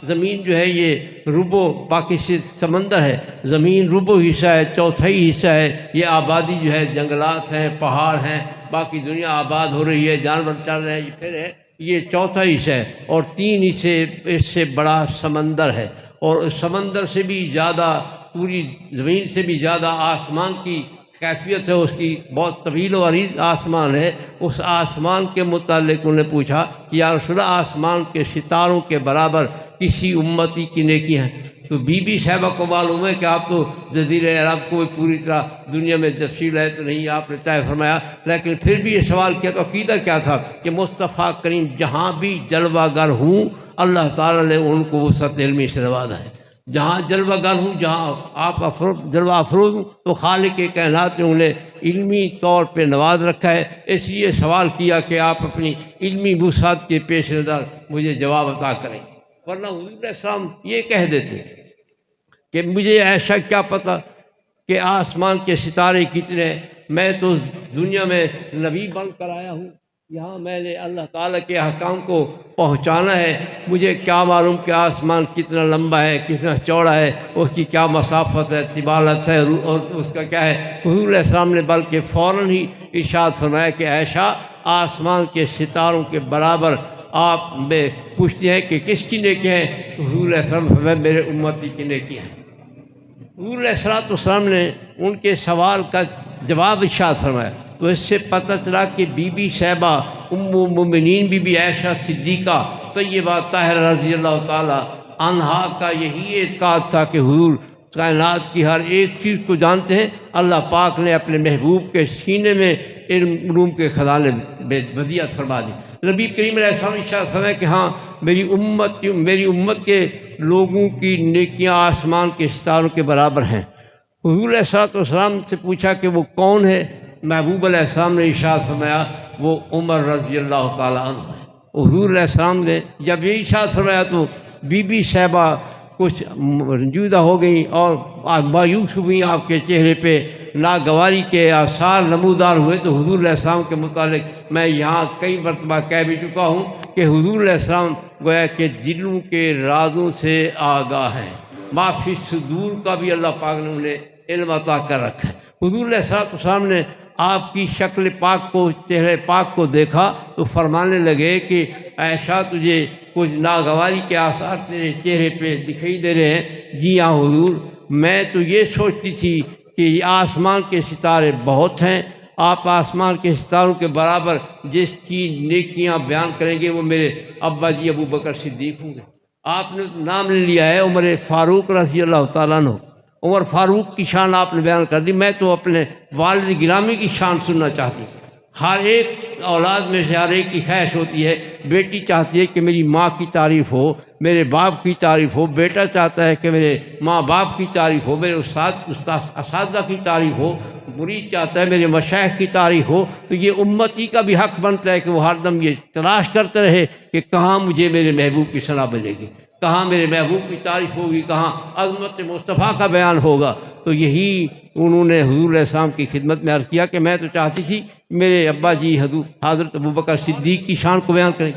زمین جو ہے یہ ربو پاکستان سمندر ہے، زمین ربو حصہ ہے، چوتھائی حصہ ہے، یہ آبادی جو ہے جنگلات ہیں، پہاڑ ہیں، باقی دنیا آباد ہو رہی ہے، جانور چل رہے ہیں، یہ پھر ہے یہ چوتھا حصہ ہے، اور 3 حصے اس سے بڑا سمندر ہے، اور سمندر سے بھی زیادہ، پوری زمین سے بھی زیادہ آسمان کی کیفیت ہے، اس کی بہت طویل و عریض آسمان ہے۔ اس آسمان کے متعلق انہوں نے پوچھا کہ یا رسول اللہ، آسمان کے ستاروں کے برابر کسی امتی کی نیکی ہیں؟ تو بی بی صاحبہ کو معلوم ہے کہ آپ تو جزیرہ عرب کو پوری طرح دنیا میں تفصیل ہے تو نہیں، آپ نے طے فرمایا، لیکن پھر بھی یہ سوال کیا تو عقیدہ کیا تھا کہ مصطفیٰ کریم جہاں بھی جلوہ گر ہوں، اللہ تعالیٰ نے ان کو وسعت علمی سے نوازا ہے۔ جہاں جلوہ گر ہوں، جہاں آپ جلوہ افروز ہوں، تو خالق کائنات نے انہیں علمی طور پہ نواز رکھا ہے۔ اس لیے سوال کیا کہ آپ اپنی علمی وسعت کے پیش نظر مجھے جواب عطا کریں، ورنہ حضور علیہ السلام یہ کہہ دیتے کہ مجھے ایسا کیا پتہ کہ آسمان کے ستارے کتنے ہیں، میں تو دنیا میں نبی بن کر آیا ہوں، یہاں میں نے اللہ تعالیٰ کے احکام کو پہنچانا ہے، مجھے کیا معلوم کہ آسمان کتنا لمبا ہے، کتنا چوڑا ہے، اس کی کیا مسافت ہے، طوالت ہے، اور اس کا کیا ہے۔ حضور علیہ السلام نے بلکہ فوراً ہی ارشاد فرمایا کہ ایسا آسمان کے ستاروں کے برابر آپ میں پوچھتے ہیں کہ کس کی نیکی ہیں، تو حضور علیہ السلام فرمایا میرے امتی کی نیکی ہیں۔ حضور علیہ السلام نے ان کے سوال کا جواب ارشاد فرمایا، تو اس سے پتہ چلا کہ بی بی صاحبہ ام المومنین بی بی عائشہ صدیقہ طیبہ طاہرہ رضی اللہ تعالی عنہا کا یہی اعتقاد تھا کہ حضور کائنات کی ہر ایک چیز کو جانتے ہیں۔ اللہ پاک نے اپنے محبوب کے سینے میں علوم کے خزانے ودیعت فرما دی۔ نبی کریم علیہ السلام نے ارشاد فرمایا کہ ہاں میری امت کے لوگوں کی نیکیاں آسمان کے ستاروں کے برابر ہیں۔ حضور علیہ السلام سے پوچھا کہ وہ کون ہے، محبوب علیہ السلام نے ارشاد فرمایا وہ عمر رضی اللہ تعالیٰ عنہ ہے۔ حضور علیہ السلام نے جب یہ ارشاد فرمایا تو بی بی صاحبہ کچھ رنجیدہ ہو گئیں اور مایوس ہوئیں، آپ کے چہرے پہ ناگواری کے آثار نمودار ہوئے۔ تو حضور علیہ السلام کے متعلق میں یہاں کئی مرتبہ کہہ بھی چکا ہوں کہ حضور علیہ السلام گویا کہ دلوں کے رازوں سے آگاہ ہیں، ما فی الصدور کا بھی اللہ پاک نے انہیں علم عطا کر رکھا ہے۔ حضور علیہ السلام نے آپ کی شکل پاک کو، چہرے پاک کو دیکھا تو فرمانے لگے کہ عائشہ تجھے کچھ ناگواری کے آثار تیرے چہرے پہ دکھائی دے رہے ہیں۔ جی ہاں حضور، میں تو یہ سوچتی تھی کہ آسمان کے ستارے بہت ہیں، آپ آسمان کے ستاروں کے برابر جس کی نیکیاں بیان کریں گے وہ میرے ابا جی ابو بکر صدیق ہوں گے۔ آپ نے نام لے لیا ہے عمر فاروق رضی اللہ تعالیٰ عنہ، عمر فاروق کی شان آپ نے بیان کر دی۔ میں تو اپنے والد گرامی کی شان سننا چاہتی ہوں۔ ہر ایک اولاد میں سے ہر ایک کی خواہش ہوتی ہے، بیٹی چاہتی ہے کہ میری ماں کی تعریف ہو، میرے باپ کی تعریف ہو، بیٹا چاہتا ہے کہ میرے ماں باپ کی تعریف ہو، میرے اساتذہ کی تعریف ہو، مرید چاہتا ہے میرے مشائخ کی تعریف ہو۔ تو یہ امتی کا بھی حق بنتا ہے کہ وہ ہر دم یہ تلاش کرتے رہے کہ کہاں مجھے میرے محبوب کی ثنا ملے گی، کہاں میرے محبوب کی تعریف ہوگی، کہاں عظمت مصطفیٰ کا بیان ہوگا۔ تو یہی انہوں نے حضور علیہ السلام کی خدمت میں عرض کیا کہ میں تو چاہتی تھی میرے ابا جی حضرت ابوبکر صدیق کی شان کو بیان کریں۔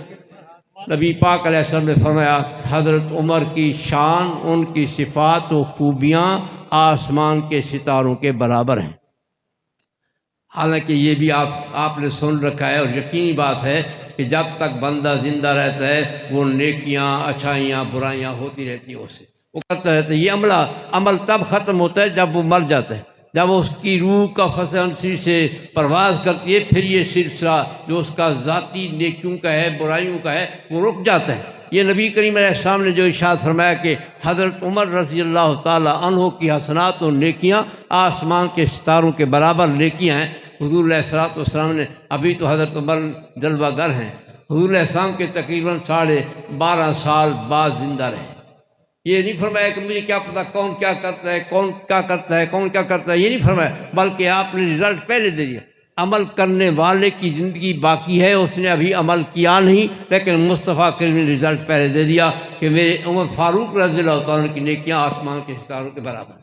نبی پاک علیہ السلام نے فرمایا حضرت عمر کی شان، ان کی صفات و خوبیاں آسمان کے ستاروں کے برابر ہیں۔ حالانکہ یہ بھی آپ نے سن رکھا ہے اور یقینی بات ہے کہ جب تک بندہ زندہ رہتا ہے وہ نیکیاں، اچھائیاں، برائیاں ہوتی رہتی ہیں، اسے وہ کرتا رہتا ہے۔ یہ عمل تب ختم ہوتا ہے جب وہ مر جاتا ہے، جب اس کی روح کا فصل سے پرواز کرتی ہے، پھر یہ سلسلہ جو اس کا ذاتی نیکیوں کا ہے، برائیوں کا ہے، وہ رک جاتا ہے۔ یہ نبی کریم علیہ السلام نے جو ارشاد فرمایا کہ حضرت عمر رضی اللہ تعالی عنہ کی حسنات و نیکیاں آسمان کے ستاروں کے برابر نیکیاں ہیں۔ حضور علیہ السلام نے ابھی تو حضرت عمر جلوہ گر ہیں، حضور علیہ السلام کے تقریباً 12.5 سال بعد زندہ رہے۔ یہ نہیں فرمایا کہ مجھے کیا پتہ کون کیا کرتا ہے، کون کیا کرتا ہے، کون کیا کرتا ہے، یہ نہیں فرمایا، بلکہ آپ نے رزلٹ پہلے دے دیا۔ عمل کرنے والے کی زندگی باقی ہے، اس نے ابھی عمل کیا نہیں، لیکن مصطفیٰ کریم نے رزلٹ پہلے دے دیا کہ میرے عمر فاروق رضی اللہ تعالیٰ کی نیکیاں آسمان کے ستاروں کے برابر ہیں۔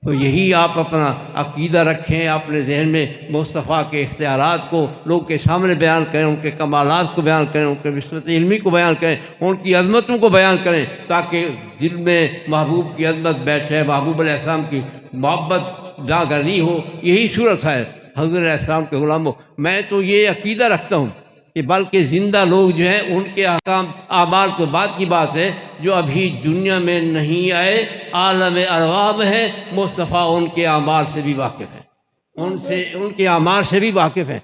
تو یہی آپ اپنا عقیدہ رکھیں، اپنے ذہن میں مصطفیٰ کے اختیارات کو لوگ کے سامنے بیان کریں، ان کے کمالات کو بیان کریں، ان کے وسعت علمی کو بیان کریں، ان کی عظمتوں کو بیان کریں، تاکہ دل میں محبوب کی عظمت بیٹھے، محبوب علیہ السلام کی محبت جاگرنی ہو۔ یہی صورت ہے حضرت علیہ السلام کے غلاموں۔ میں تو یہ عقیدہ رکھتا ہوں کہ بلکہ زندہ لوگ جو ہیں ان کے احکام اعمال تو بعد کی بات ہے، جو ابھی دنیا میں نہیں آئے، عالم ارواح میں ہے، مصطفیٰ ان کے اعمال سے بھی واقف ہیں، ان کے اعمال سے بھی واقف ہیں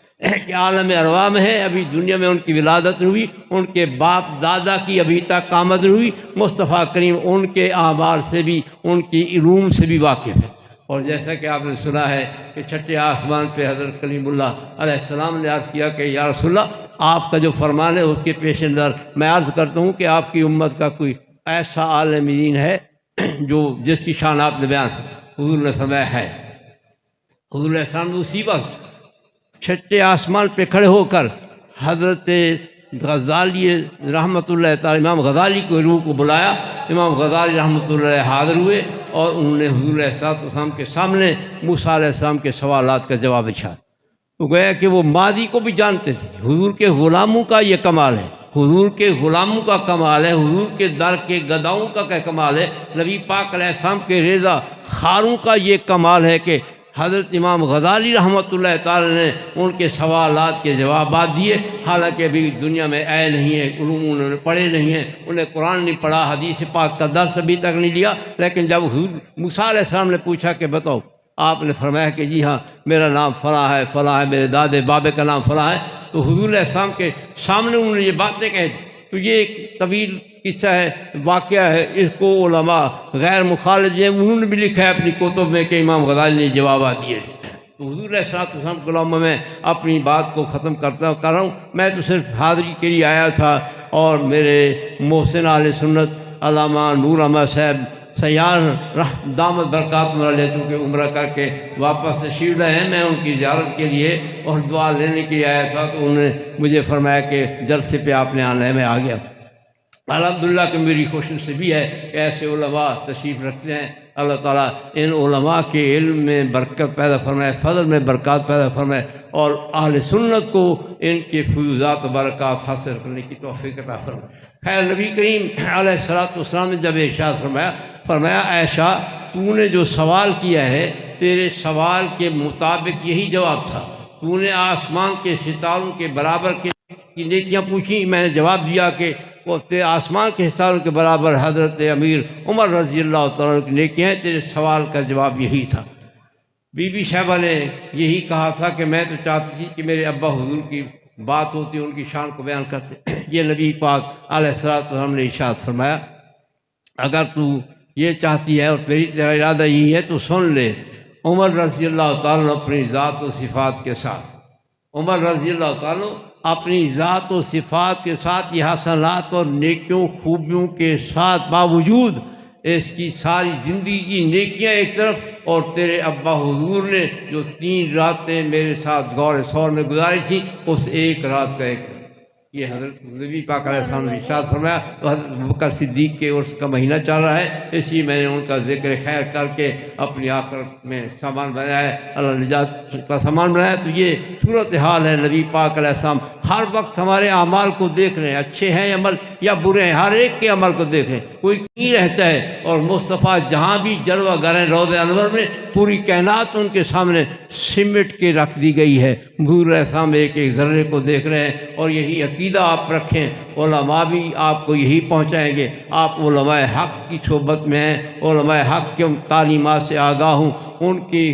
کہ عالم ارواح میں ہے، ابھی دنیا میں ان کی ولادت ہوئی، ان کے باپ دادا کی ابھی تک آمد ہوئی، مصطفیٰ کریم ان کے اعمال سے بھی، ان کی علوم سے بھی واقف ہے۔ اور جیسا کہ آپ نے سنا ہے کہ چھٹے آسمان پہ حضرت کلیم اللہ علیہ السلام نے عرض کیا کہ یا رسول اللہ، آپ کا جو فرمان ہے اس کے پیش نظر میں عرض کرتا ہوں کہ آپ کی امت کا کوئی ایسا عالم دین ہے جس کی شان آپ نے بیان کی؟ حضور نے فرمایا ہے۔ حضور علیہ السلام نے اسی وقت چھٹے آسمان پہ کھڑے ہو کر حضرت غزالی رحمۃ اللہ تعالی، امام غزالی کو روح کو بلایا، امام غزالی رحمۃ اللہ حاضر ہوئے، اور انہوں نے حضور علیہ السلام کے سامنے موسیٰ علیہ السلام کے سوالات کا جواب ارشاد. تو گویا کہ وہ ماضی کو بھی جانتے تھے. حضور کے غلاموں کا یہ کمال ہے، حضور کے غلاموں کا کمال ہے، حضور کے در کے گداؤں کا کمال ہے، نبی پاک علیہ السلام کے رضا خاروں کا یہ کمال ہے کہ حضرت امام غزالی رحمۃ اللہ تعالی نے ان کے سوالات کے جوابات دیے. حالانکہ ابھی دنیا میں آئے نہیں ہیں، علوم انہوں نے پڑھے نہیں ہیں، انہیں قرآن نہیں پڑھا، حدیث پاک کا درس ابھی تک نہیں لیا. لیکن جب موسیٰ علیہ السلام نے پوچھا کہ بتاؤ، آپ نے فرمایا کہ جی ہاں میرا نام فلاں ہے، فلاں ہے، میرے دادے بابے کا نام فلاں ہے. تو حضور علیہ السلام کے سامنے انہوں نے یہ باتیں کہیں. تو یہ ایک طویل قصہ ہے، واقعہ ہے. اس کو علماء غیر مخالف ہیں انہوں نے بھی لکھا ہے اپنی کتب میں کہ امام غزالی نے جوابات دیے. تو حضور علیہ السلام کے علماء میں اپنی بات کو ختم کر رہا ہوں. میں تو صرف حاضری کے لیے آیا تھا، اور میرے محسن اہل سنت علامہ نور احمد صاحب سیار دامت برکات علیہ کے عمرہ کر کے واپس تشریف لائے ہیں. میں ان کی زیارت کے لیے اور دعا لینے کے لیے آیا تھا. تو انہوں نے مجھے فرمایا کہ جلسے پہ آپ نے آنا ہے. میں آ گیا. الحمدللہ کہ میری کوشش سے بھی ہے کہ ایسے علماء تشریف رکھتے ہیں. اللہ تعالیٰ ان علماء کے علم میں برکت پیدا فرمائے، فضل میں برکات پیدا فرمائے، اور اہل سنت کو ان کے فیوزات و برکات حاصل کرنے کی توفیق عطا فرمائے. خیر، نبی کریم علیہ السلام نے جب ارشاد فرمایا عائشہ تو نے جو سوال کیا ہے تیرے سوال کے مطابق یہی جواب تھا. تو نے آسمان کے ستاروں کے برابر کی نیکیاں پوچھی، میں نے جواب دیا کہ وہ آسمان کے ستاروں کے برابر حضرت امیر عمر رضی اللہ تعالیٰ کی نیکیاں ہیں. تیرے سوال کا جواب یہی تھا. بی بی صاحبہ نے یہی کہا تھا کہ میں تو چاہتی تھی کہ میرے ابا حضور کی بات ہوتی، ان کی شان کو بیان کرتے. یہ نبی پاک علیہ السلام نے ارشاد فرمایا اگر تو یہ چاہتی ہے اور میری تیرا ارادہ یہی ہے تو سن لے. عمر رضی اللہ تعالیٰ اپنی ذات و صفات کے ساتھ، عمر رضی اللہ تعالیٰ اپنی ذات و صفات کے ساتھ، یہ حسنات اور نیکیوں خوبیوں کے ساتھ، باوجود اس کی ساری زندگی کی نیکیاں ایک طرف، اور تیرے ابا حضور نے جو 3 راتیں میرے ساتھ غور سور میں گزاری تھیں اس ایک رات کا ایک طرف. یہ حضرت نبی پاک علیہ السلام نے ارشاد فرمایا. تو حضرت ابوبکر صدیق کے عرس کا مہینہ چل رہا ہے، اسی میں نے ان کا ذکر خیر کر کے اپنی آخرت میں سامان بنایا ہے، اللہ نجات کا سامان بنایا. تو یہ صورتحال ہے. نبی پاک علیہ السلام ہر وقت ہمارے اعمال کو دیکھ رہے ہیں، اچھے ہیں عمل یا برے ہیں، ہر ایک کے عمل کو دیکھ رہے ہیں. کوئی نہیں رہتا ہے. اور مصطفیٰ جہاں بھی جلوہ گر ہیں روضہ انور میں، پوری کائنات ان کے سامنے سمٹ کے رکھ دی گئی ہے. حضور علیہ السلام ایک ایک ذرے کو دیکھ رہے ہیں. اور یہی عقیدہ آپ رکھیں، علماء بھی آپ کو یہی پہنچائیں گے. آپ علماء حق کی صحبت میں ہیں، علماء حق کے تعلیمات سے آگاہ ہوں، ان کی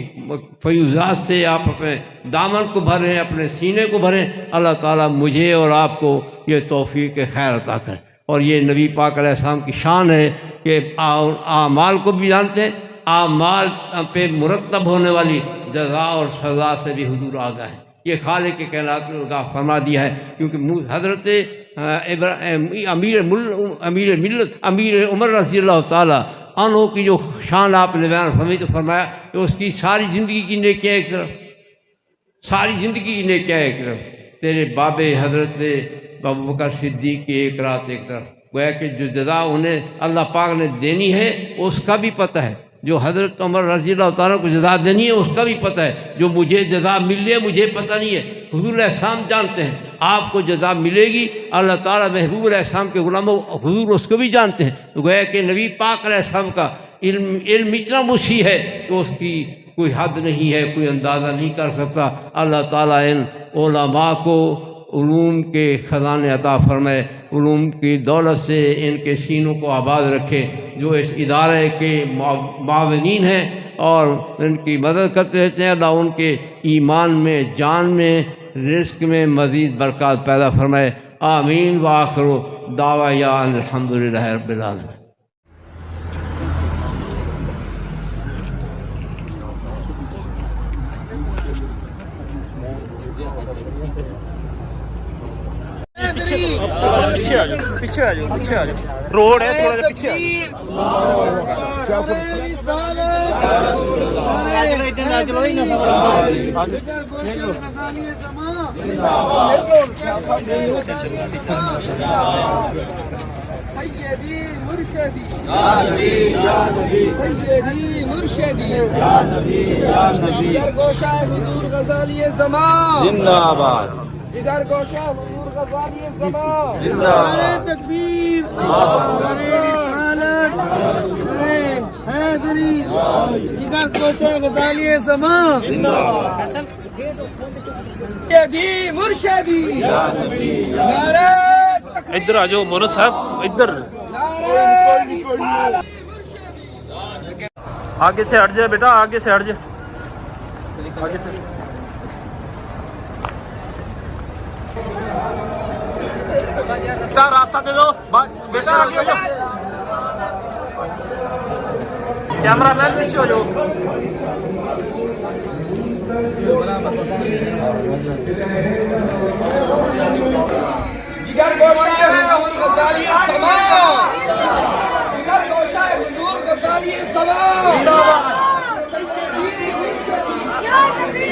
فیوزات سے آپ اپنے دامن کو بھریں، اپنے سینے کو بھریں. اللہ تعالیٰ مجھے اور آپ کو یہ توفیق خیر عطا کرے. اور یہ نبی پاک علیہ السلام کی شان ہے کہ اعمال کو بھی جانتے ہیں، اعمال پہ مرتب ہونے والی جزا اور سزا سے بھی حضور آگاہ ہے. یہ خالق کے کائنات نے آگاہ فرما دیا ہے. کیونکہ حضرت امیر ملت امیر عمر رضی اللہ تعالیٰ عنہ کی جو شان آپ نے بیان فرمائی تو فرمایا کہ اس کی ساری زندگی کی نیکیاں ایک طرف، ساری زندگی کی نیکیاں ایک طرف، تیرے بابے حضرت ابوبکر صدیق کی ایک رات ایک طرف. گویا کہ جو جزا انہیں اللہ پاک نے دینی ہے اس کا بھی پتہ ہے، جو حضرت عمر رضی اللہ تعالیٰ کو جزا دینی ہے اس کا بھی پتہ ہے. جو مجھے جزا مل ہے مجھے پتہ نہیں ہے، حضور علیہ السلام جانتے ہیں. آپ کو جزا ملے گی، اللہ تعالیٰ محبوب علیہ السلام کے غلاموں حضور اس کو بھی جانتے ہیں. تو گویا کہ نبی پاک علیہ السلام کا علم اتنا وسیع ہے کہ اس کی کوئی حد نہیں ہے، کوئی اندازہ نہیں کر سکتا. اللہ تعالیٰ ان علماء کو علوم کے خزانے عطا فرمائے، علوم کی دولت سے ان کے سینوں کو آباد رکھے. جو اس ادارے کے معاونین ہیں اور ان کی مدد کرتے رہتے ہیں، اللہ ان کے ایمان میں، جان میں، رزق میں مزید برکات پیدا فرمائے. آمین. وآخر دعوانا ان الحمدللہ رب العالمین. پیچھے آ جاؤ، پیچھے آ جاؤ، پیچھے آ جاؤ. روڈ ہے تھوڑا سا پیچھے آ جاؤ. سیدی مرشدی سیدی مرشدی جگر گوشہ حضور غزالی زمان زندہ آباد جگر گوشہ حضور غزالی زمان زندہ آباد تکبیر حیدری جگر گوشہ غزالی زمان سیدی مرشدی نعرہ ادھر آ جاؤ مولانا صاحب ادھر آگے سے ہٹ جائے بیٹا آگے سے ہٹ جائے آگے سے بیٹا راستہ دے دو بیٹا آگے ہو جاؤ کیمرہ مین پیچھے ہو جاؤ جگر گوشہ حضور غزالی زمان جگر گوشہ حضور غزالی زمان سیدی مرشدی سیدی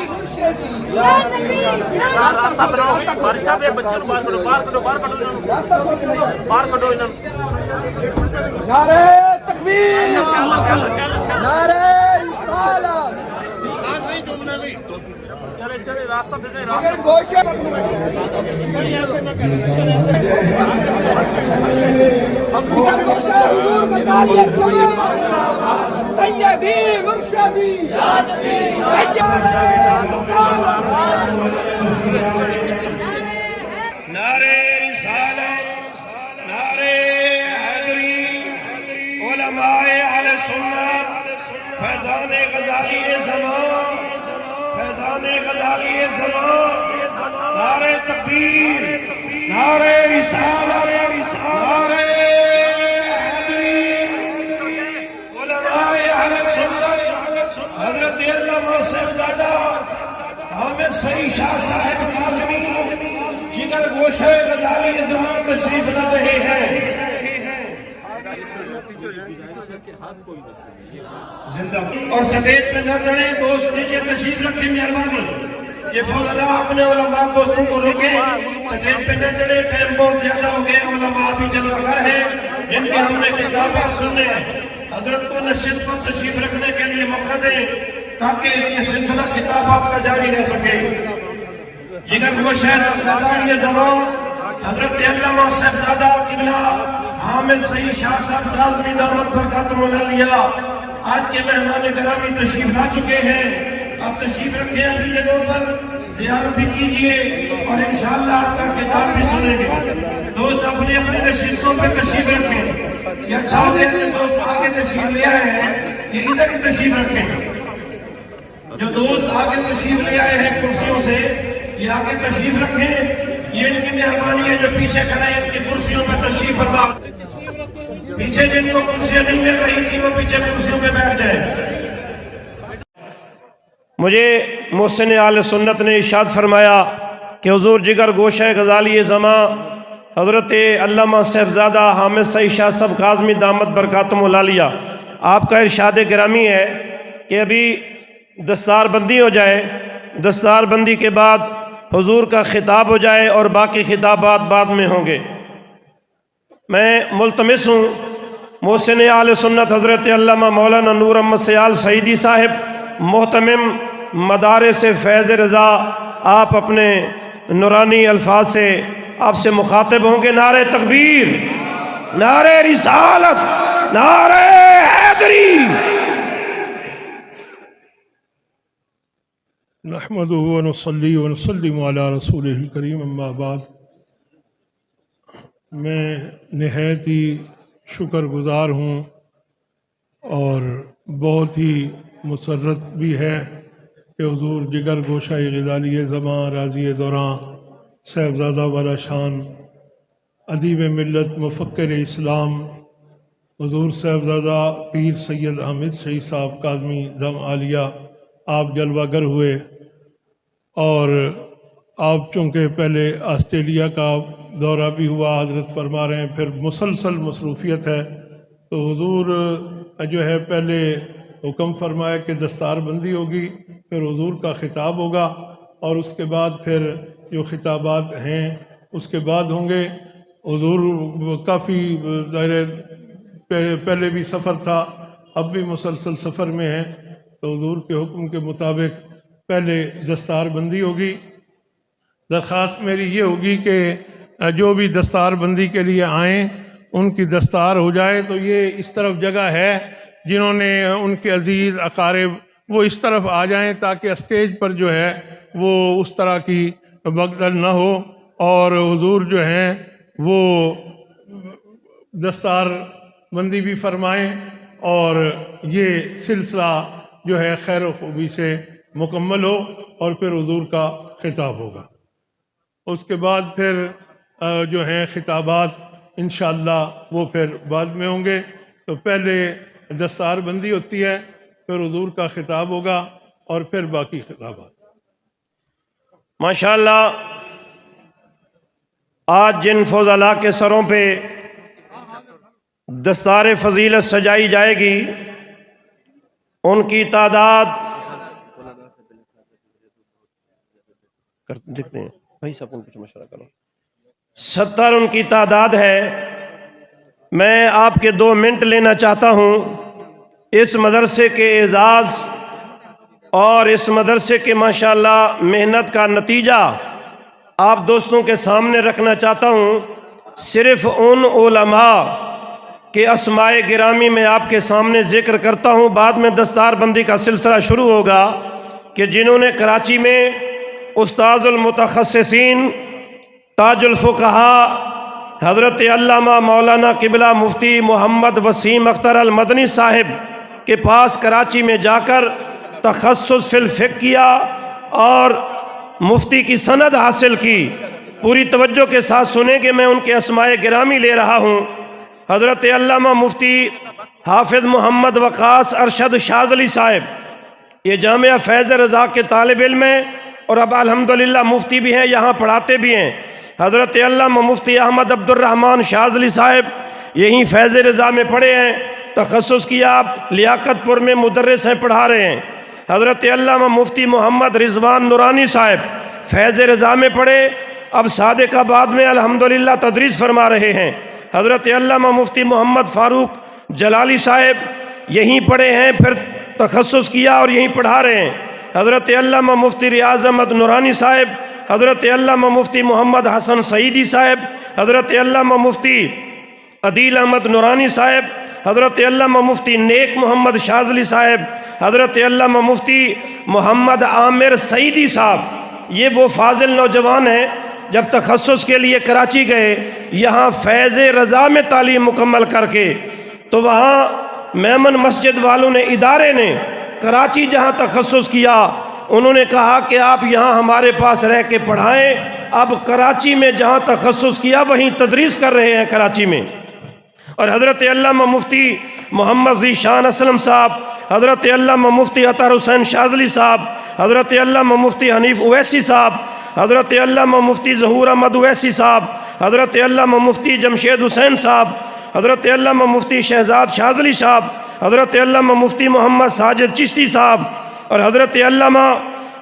مرشدی راستہ بناؤ بارش آ رہی ہے بچے کو باہر کڈو باہر کڈو باہر کڈو باہر کڈو انہوں نعرہ تکبیر نعرہ رسالت چلے چلے راستہ دے دیں جگر گوشہ جگر گوشہ حضور غزالی زمان سیدی مرشدی نعرے رسالت نعرے حیدری علماء اہل سنت فیضان غزالی زمان فیضان غزالی زمان نعرے تکبیر نعرے رسالت نعرے حیدری علماء اہل سنت حضرت علامہ صاحبزادہ حامد سعید شاہ صاحب کاظمی جگر گوشہ غزالی زمان تشریف لا رہے ہیں اور سٹیج پہ نہ چڑھیں دوست نیچے تشریف رکھیں مہربانی یہ فوج اللہ اپنے علماء دوستوں کو روکیں سٹیج پہ نہ چڑھیں ٹائم بہت زیادہ ہو گئے علماء بھی جلوہ گر ہیں جن کے ہم نے خطابات سننے حضرت کو نشست پر تشریف رکھنے کے لیے موقع دیں تاکہ یہ سلسلہ خطابات کا جاری رہ سکے جگر گوشہ غزالی زمان حضرت علامہ صاحبزادہ قبلہ حامد سعید شاہ صاحب کاظمی دامت برکاتہ العالیہ آج کے مہمان گرامی تشریف لا چکے ہیں آپ تشریف رکھیں اپنی جگہوں پر زیارت بھی کیجئے اور انشاءاللہ آپ کا خطاب بھی سنیں گے دوست اپنی اپنی نشستوں پہ تشریف رکھیں یا چاہتے ہیں دوست آگے تشریف لے آئے ہیں یہ ادھر ہی تشریف رکھیں جو دوست آگے تشریف لے آئے ہیں کرسیوں سے یہ آگے تشریف رکھیں یہ ان کی مہربانی ہے جو پیچھے کھڑے ہیں ان کی کرسیوں پہ تشریف رکھا پیچھے جن کو کرسیاں نہیں مل رہی تھی وہ پیچھے کرسیوں پہ بیٹھ جائے مجھے محسن آل سنت نے ارشاد فرمایا کہ حضور جگر گوشہ غزالی زمان حضرت علامہ صاحبزادہ حامد سعید شاہ صاحب کاظمی دامت برکاتہم العالیہ آپ کا ارشاد گرامی ہے کہ ابھی دستار بندی ہو جائے دستار بندی کے بعد حضور کا خطاب ہو جائے اور باقی خطابات بعد میں ہوں گے میں ملتمس ہوں محسن آل سنت حضرت علامہ مولانا نور احمد سیال سعیدی صاحب محتمم مدارس فیض رضا آپ اپنے نورانی الفاظ سے آپ سے مخاطب ہوں گے نعرہ تکبیر نعرہ رسالت نعرہ حیدری نحمدہ ونصلی ونسلم علی رسولہ الکریم اما بعد میں نہایت ہی شکر گزار ہوں اور بہت ہی مسرت بھی ہے کہ حضور جگر گوشہ غزالی زمان راضی دوراں صاحبزادہ والا شان ادیب ملت مفکر اسلام حضور صاحبزادہ پیر سید حامد شہید صاحب کاظمی دم عالیہ آپ جلوہ گر ہوئے اور آپ چونکہ پہلے آسٹریلیا کا دورہ بھی ہوا حضرت فرما رہے ہیں پھر مسلسل مصروفیت ہے تو حضور جو ہے پہلے حکم فرمایا کہ دستار بندی ہوگی پھر حضور کا خطاب ہوگا اور اس کے بعد پھر جو خطابات ہیں اس کے بعد ہوں گے حضور کافی پہلے بھی سفر تھا، اب بھی مسلسل سفر میں ہیں، تو حضور کے حکم کے مطابق پہلے دستار بندی ہوگی۔ درخواست میری یہ ہوگی کہ جو بھی دستار بندی کے لیے آئیں ان کی دستار ہو جائے، تو یہ اس طرف جگہ ہے، جنہوں نے ان کے عزیز اقارب وہ اس طرف آ جائیں تاکہ اسٹیج پر جو ہے وہ اس طرح کی بگدل نہ ہو، اور حضور جو ہیں وہ دستار بندی بھی فرمائیں، اور یہ سلسلہ جو ہے خیر و خوبی سے مکمل ہو، اور پھر حضور کا خطاب ہوگا۔ اس کے بعد پھر جو ہیں خطابات انشاءاللہ وہ پھر بعد میں ہوں گے، تو پہلے دستار بندی ہوتی ہے، پھر حضور کا خطاب ہوگا، اور پھر باقی خطابات۔ ماشاءاللہ آج جن فضلاء کے سروں پہ دستار فضیلت سجائی جائے گی ان کی تعداد دیکھتے ہیں بھائی صاحب، ان کچھ مشورہ کرو، 70 ان کی تعداد ہے۔ میں آپ کے 2 منٹ لینا چاہتا ہوں اس مدرسے کے اعزاز اور اس مدرسے کے ماشاءاللہ محنت کا نتیجہ آپ دوستوں کے سامنے رکھنا چاہتا ہوں۔ صرف ان علماء کے اسماء گرامی میں آپ کے سامنے ذکر کرتا ہوں، بعد میں دستار بندی کا سلسلہ شروع ہوگا، کہ جنہوں نے کراچی میں استاذ المتخصصین تاج الفقہاء حضرت علامہ مولانا قبلہ مفتی محمد وسیم اختر المدنی صاحب کے پاس کراچی میں جا کر تخصص فی الفقہ کیا اور مفتی کی سند حاصل کی۔ پوری توجہ کے ساتھ سنیں کہ میں ان کے اسماء گرامی لے رہا ہوں۔ حضرت علامہ مفتی حافظ محمد وقاص ارشد شاذلی صاحب، یہ جامعہ فیض رضا کے طالب علم ہیں اور اب الحمدللہ مفتی بھی ہیں، یہاں پڑھاتے بھی ہیں۔ حضرت علامہ مفتی احمد عبد الرحمن شاذلی صاحب یہیں فیض رضا میں پڑھے ہیں، تخصص کیا، آپ لیاقت پور میں مدرس ہیں، پڑھا رہے ہیں۔ حضرت علامہ مفتی محمد رضوان نورانی صاحب فیض رضا میں پڑھے، اب صادق آباد میں الحمدللہ تدریس فرما رہے ہیں۔ حضرت علامہ مفتی محمد فاروق جلالی صاحب یہیں پڑھے ہیں، پھر تخصص کیا اور یہیں پڑھا رہے ہیں۔ حضرت علامہ مفتی ریاض احمد نورانی صاحب، حضرت علامہ مفتی محمد حسن سعیدی صاحب، حضرت علامہ مفتی عدیل احمد نورانی صاحب، حضرت علامہ مفتی نیک محمد شاذلی صاحب، حضرت علامہ مفتی محمد عامر سعیدی صاحب، یہ وہ فاضل نوجوان ہیں جب تخصص کے لیے کراچی گئے، یہاں فیض رضا میں تعلیم مکمل کر کے، تو وہاں میمن مسجد والوں نے، ادارے نے، کراچی جہاں تخصص کیا، انہوں نے کہا کہ آپ یہاں ہمارے پاس رہ کے پڑھائیں۔ اب کراچی میں جہاں تخصص کیا وہیں تدریس کر رہے ہیں کراچی میں۔ اور حضرت علامہ مفتی محمد ذیشان اسلم صاحب، حضرت علامہ مفتی عطار حسین شاذلی صاحب، حضرت علامہ مفتی حنیف اویسی صاحب، حضرت علامہ مفتی ظہور احمد اویسی صاحب، حضرت علامہ مفتی جمشید حسین صاحب، حضرت علامہ مفتی شہزاد شاذلی صاحب، حضرت علامہ مفتی محمد ساجد چشتی صاحب، اور حضرت علامہ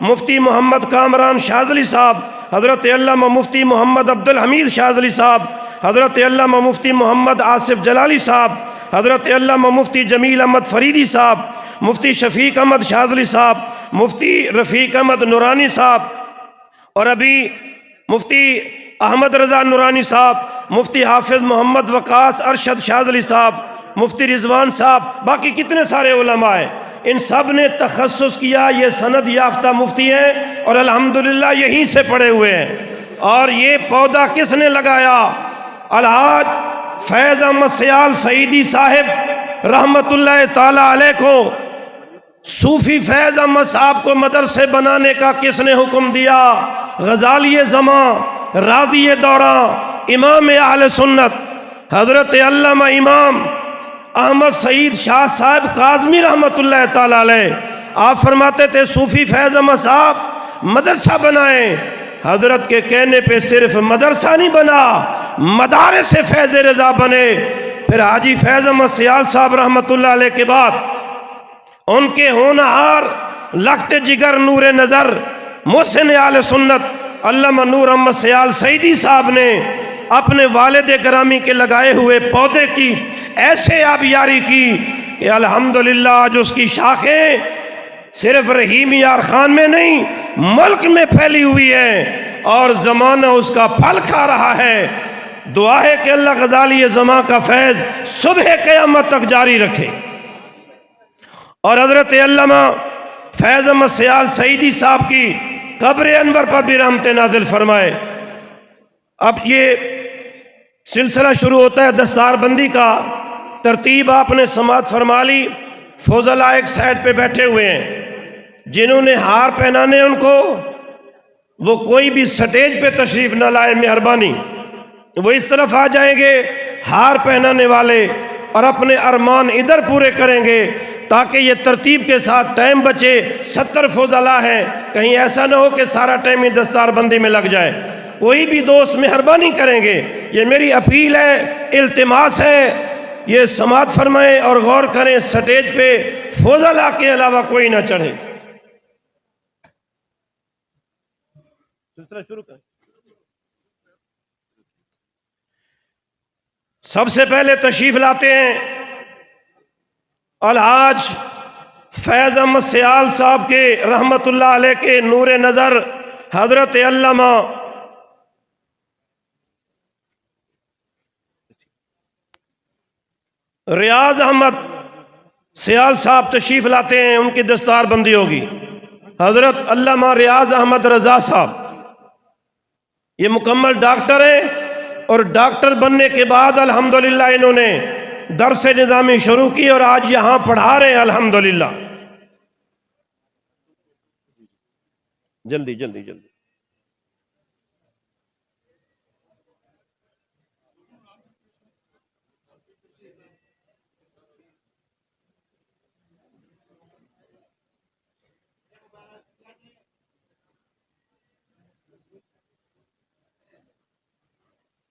مفتی محمد کامران شاذلی صاحب، حضرت علامہ مفتی محمد عبد الحمید شاذلی صاحب، حضرت علامہ مفتی محمد آصف جلالی صاحب، حضرت علامہ مفتی جمیل احمد فریدی صاحب، مفتی شفیق احمد شاذلی صاحب، مفتی رفیق احمد نورانی صاحب، اور ابھی مفتی احمد رضا نورانی صاحب، مفتی حافظ محمد وقاص ارشد شاذلی صاحب، مفتی رضوان صاحب، باقی کتنے سارے علماء ہیں، ان سب نے تخصص کیا، یہ سند یافتہ مفتی ہیں اور الحمدللہ یہیں سے پڑھے ہوئے ہیں۔ اور یہ پودا کس نے لگایا؟ الحاج فیض احمد سیال سعیدی صاحب رحمت اللہ تعالی علیہ کو، صوفی فیض احمد صاحب کو مدرسے بنانے کا کس نے حکم دیا؟ غزالی زمان، راضی دوراں، امام اہل سنت حضرت علامہ امام احمد سعید شاہ صاحب کاظمی رحمت اللہ تعالی علیہ، آپ فرماتے تھے صوفی فیض احمد صاحب مدرسہ بنائیں۔ حضرت کے کہنے پہ صرف مدرسہ نہیں بنا، مدارس فیض رضا بنے۔ پھر حاجی فیض احمد سیال صاحب رحمت اللہ علیہ کے بعد ان کے ہونہار لخت جگر نور نظر محسن اہل سنت علامہ نور احمد سیال سعیدی صاحب نے اپنے والد گرامی کے لگائے ہوئے پودے کی ایسے آبیاری کی کہ الحمدللہ آج اس کی شاخیں صرف رحیم یار خان میں نہیں ملک میں پھیلی ہوئی ہے اور زمانہ اس کا پھل کھا رہا ہے۔ دعا ہے کہ اللہ غزالی زماں کا فیض صبح قیامت تک جاری رکھے، اور حضرت علامہ فیض احمد سیال سعیدی صاحب کی قبر انور پر بھی رحمت نازل فرمائے۔ اب یہ سلسلہ شروع ہوتا ہے دستار بندی کا، ترتیب آپ نے سماعت فرما لی۔ فضلاء ایک سائڈ پہ بیٹھے ہوئے ہیں، جنہوں نے ہار پہنانے ان کو وہ کوئی بھی سٹیج پہ تشریف نہ لائے، مہربانی وہ اس طرف آ جائیں گے ہار پہنانے والے، اور اپنے ارمان ادھر پورے کریں گے تاکہ یہ ترتیب کے ساتھ ٹائم بچے۔ 70 فضلاء ہیں، کہیں ایسا نہ ہو کہ سارا ٹائم ہی دستار بندی میں لگ جائے۔ کوئی بھی دوست مہربانی کریں گے، یہ میری اپیل ہے، التماس ہے، یہ سماعت فرمائیں اور غور کریں، سٹیج پہ فضلاء کے علاوہ کوئی نہ چڑھے۔ سب سے پہلے تشریف لاتے ہیں الحاج فیض احمد سیال صاحب کے رحمت اللہ علیہ کے نور نظر حضرت علامہ ریاض احمد سیال صاحب تشریف لاتے ہیں، ان کی دستار بندی ہوگی۔ حضرت علامہ ریاض احمد رضا صاحب یہ مکمل ڈاکٹر ہیں، اور ڈاکٹر بننے کے بعد الحمدللہ انہوں نے درس نظامی شروع کی اور آج یہاں پڑھا رہے ہیں الحمدللہ۔ جلدی جلدی جلدی۔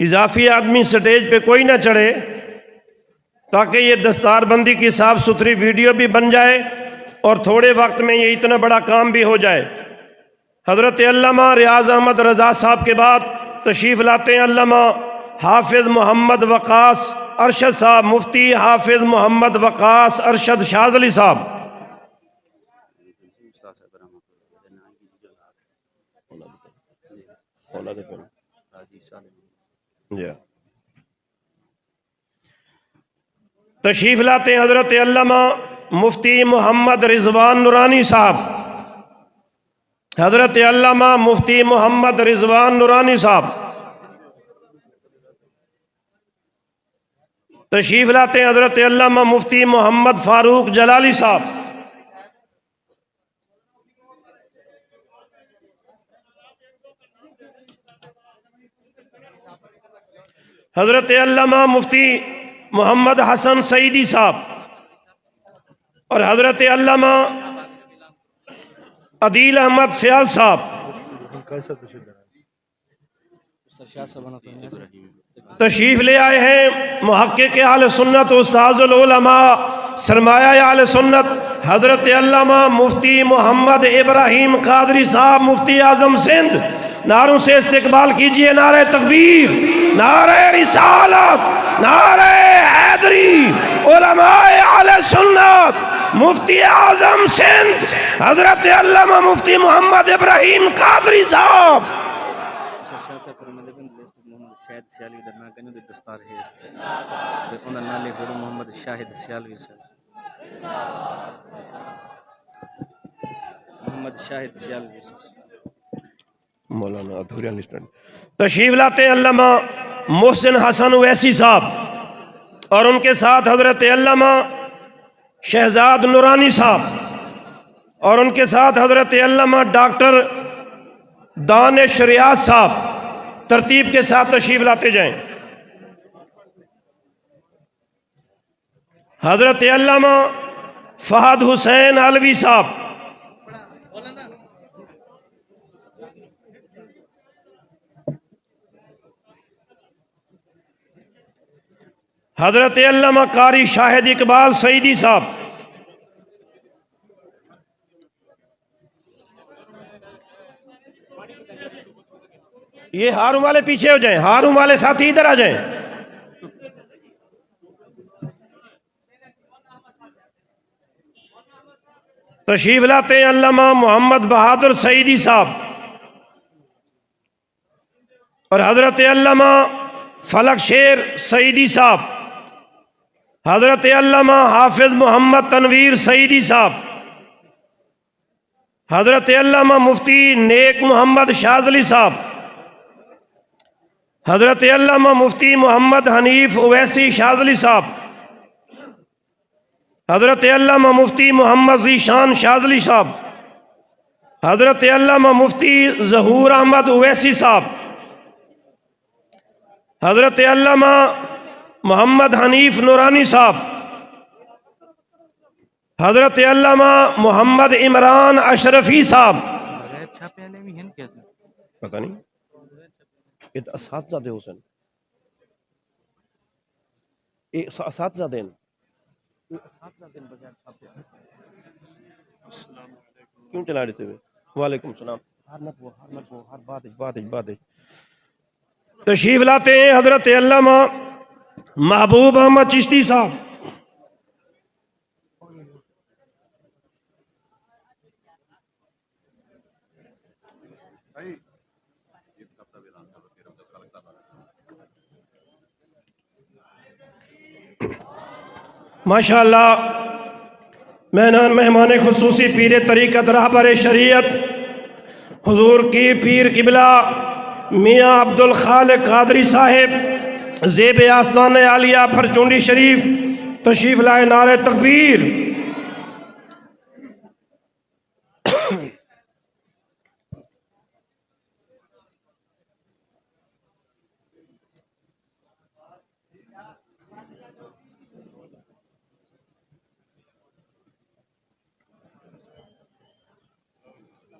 اضافی آدمی سٹیج پہ کوئی نہ چڑھے تاکہ یہ دستار بندی کی صاف ستھری ویڈیو بھی بن جائے اور تھوڑے وقت میں یہ اتنا بڑا کام بھی ہو جائے۔ حضرت علامہ ریاض احمد رضا صاحب کے بعد تشریف لاتے ہیں علامہ حافظ محمد وقاص ارشد صاحب، مفتی حافظ محمد وقاص ارشد شاذلی صاحب۔ تشریف لاتے ہیں حضرت علامہ مفتی محمد رضوان نورانی صاحب، حضرت علامہ مفتی محمد رضوان نورانی صاحب۔ تشریف لاتے ہیں حضرت علامہ مفتی محمد فاروق جلالی صاحب۔ حضرت علامہ مفتی محمد حسن سعیدی صاحب، اور حضرت علامہ عدیل احمد سیال صاحب۔ تشریف لے آئے ہیں محقق اہل سنت استاذ العلماء سرمایہ اہل سنت حضرت علامہ مفتی محمد ابراہیم قادری صاحب، مفتی اعظم سندھ۔ نعروں سے استقبال کیجئے، نعرہ تکبیر، نعرہ رسالت، نعرہ حیدری، علماء اہل سنت، مفتی اعظم سندھ حضرت علامہ مفتی محمد ابراہیم قادری صاحب۔ مولانا ادھوریاں تشریف لاتے ہیں علامہ محسن حسن اویسی صاحب، اور ان کے ساتھ حضرت علامہ شہزاد نورانی صاحب، اور ان کے ساتھ حضرت علامہ ڈاکٹر دانش ریاض صاحب۔ ترتیب کے ساتھ تشریف لاتے جائیں۔ حضرت علامہ فہد حسین علوی صاحب، حضرت علامہ قاری شاہد اقبال سعیدی صاحب، یہ ہاروں والے پیچھے ہو جائیں، ہاروں والے ساتھی ادھر آ جائیں. تشریف لاتے ہیں علامہ محمد بہادر سعیدی صاحب اور حضرت علامہ فلک شیر سعیدی صاحب، حضرت علامہ حافظ محمد تنویر سعیدی صاحب، حضرت علامہ مفتی نیک محمد شاذلی صاحب، حضرت علامہ مفتی محمد حنیف اویسی شاذلی صاحب، حضرت علامہ مفتی محمد ذیشان شاذلی صاحب، حضرت علامہ مفتی ظہور احمد اویسی صاحب، حضرت علامہ محمد حنیف نورانی صاحب، حضرت علامہ محمد عمران اشرفی صاحب. پتہ نہیں یہ اساتذہ دے حسین، یہ اساتذہ دین کیوں چلا دیتے ہوئے. وعلیکم السلام. ہر بات تشریف لاتے ہیں حضرت علامہ محبوب احمد چشتی صاحب. ماشاءاللہ مہمان خصوصی پیر طریقت رہبر شریعت حضور کی پیر قبلہ میاں عبد الخالق قادری صاحب زیب آستان عالیہ پھرچونڈی شریف تشریف لائے. نعرہ تکبیر.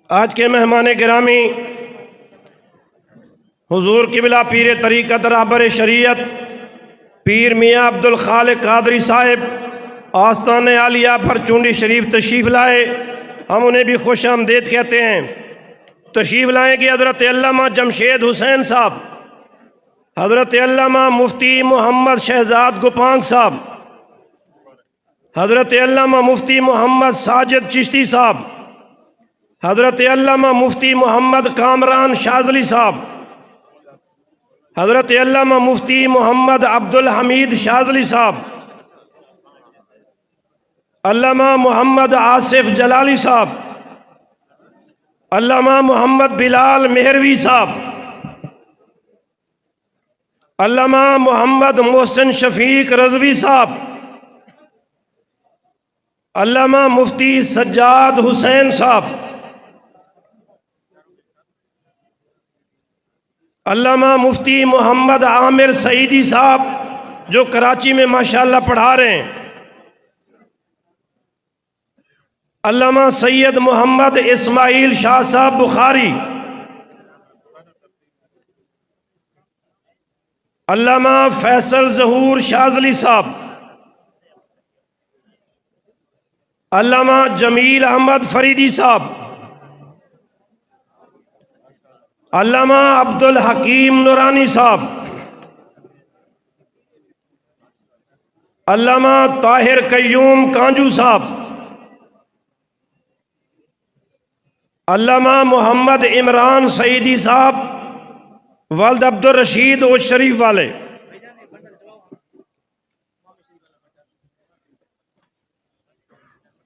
آج کے مہمان گرامی حضور قبلہ پیر طریقت رہبر شریعت پیر میاں عبد الخالق قادری صاحب آستان عالیہ پھرچونڈی شریف تشریف لائے. ہم انہیں بھی خوش آمدید کہتے ہیں. تشریف لائیں گے حضرت علامہ جمشید حسین صاحب، حضرت علامہ مفتی محمد شہزاد گوپانگ صاحب، حضرت علامہ مفتی محمد ساجد چشتی صاحب، حضرت علامہ مفتی محمد کامران شاذلی صاحب، حضرت علامہ مفتی محمد عبد الحمید شاذلی صاحب، علامہ محمد آصف جلالی صاحب، علامہ محمد بلال مہروی صاحب، علامہ محمد محسن شفیق رضوی صاحب، علامہ مفتی سجاد حسین صاحب، علامہ مفتی محمد عامر سعیدی صاحب جو کراچی میں ماشاءاللہ پڑھا رہے ہیں، علامہ سید محمد اسماعیل شاہ صاحب بخاری، علامہ فیصل ظہور شاذلی صاحب، علامہ جمیل احمد فریدی صاحب، علامہ عبد الحکیم نورانی صاحب، علامہ طاہر قیوم کانجو صاحب، علامہ محمد عمران سعیدی صاحب والد عبد الرشید اوج شریف والے،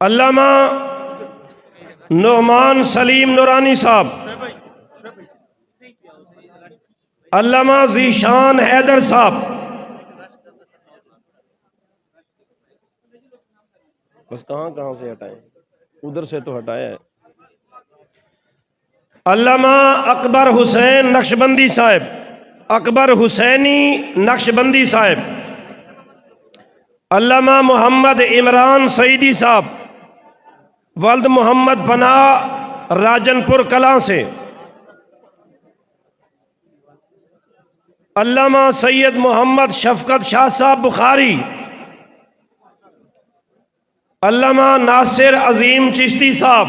علامہ نعمان سلیم نورانی صاحب، علامہ ذیشان حیدر صاحب، بس کہاں سے ہٹائیں، ادھر سے تو ہٹایا ہے، علامہ اکبر حسین نقشبندی صاحب، اکبر حسینی نقشبندی صاحب، علامہ محمد عمران سعیدی صاحب والد محمد پناہ راجن پور کلاں سے، علامہ سید محمد شفقت شاہ صاحب بخاری، علامہ ناصر عظیم چشتی صاحب،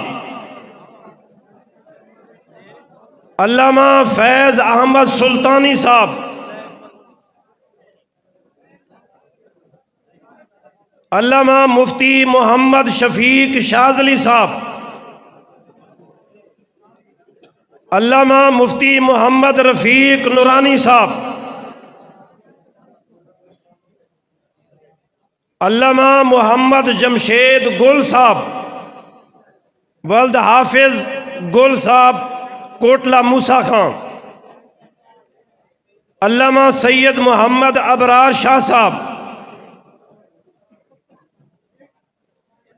علامہ فیض احمد سلطانی صاحب، علامہ مفتی محمد شفیق شاذلی صاحب، علامہ مفتی محمد رفیق نورانی صاحب، علامہ محمد جمشید گل صاحب، ولد حافظ گل صاحب کوٹلہ موسیٰ خان، علامہ سید محمد ابرار شاہ صاحب،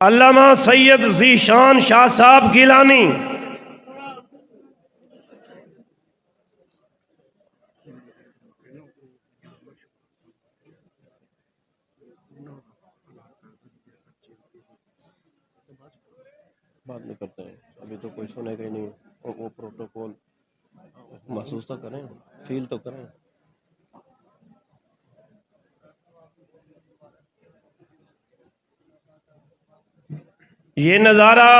علامہ سید ذیشان شاہ صاحب گیلانی، بعد میں کرتے ہیں، ابھی تو کوئی سنے گا ہی نہیں، وہ پروٹوکول محسوس تو کریں، فیل تو کریں۔ یہ نظارہ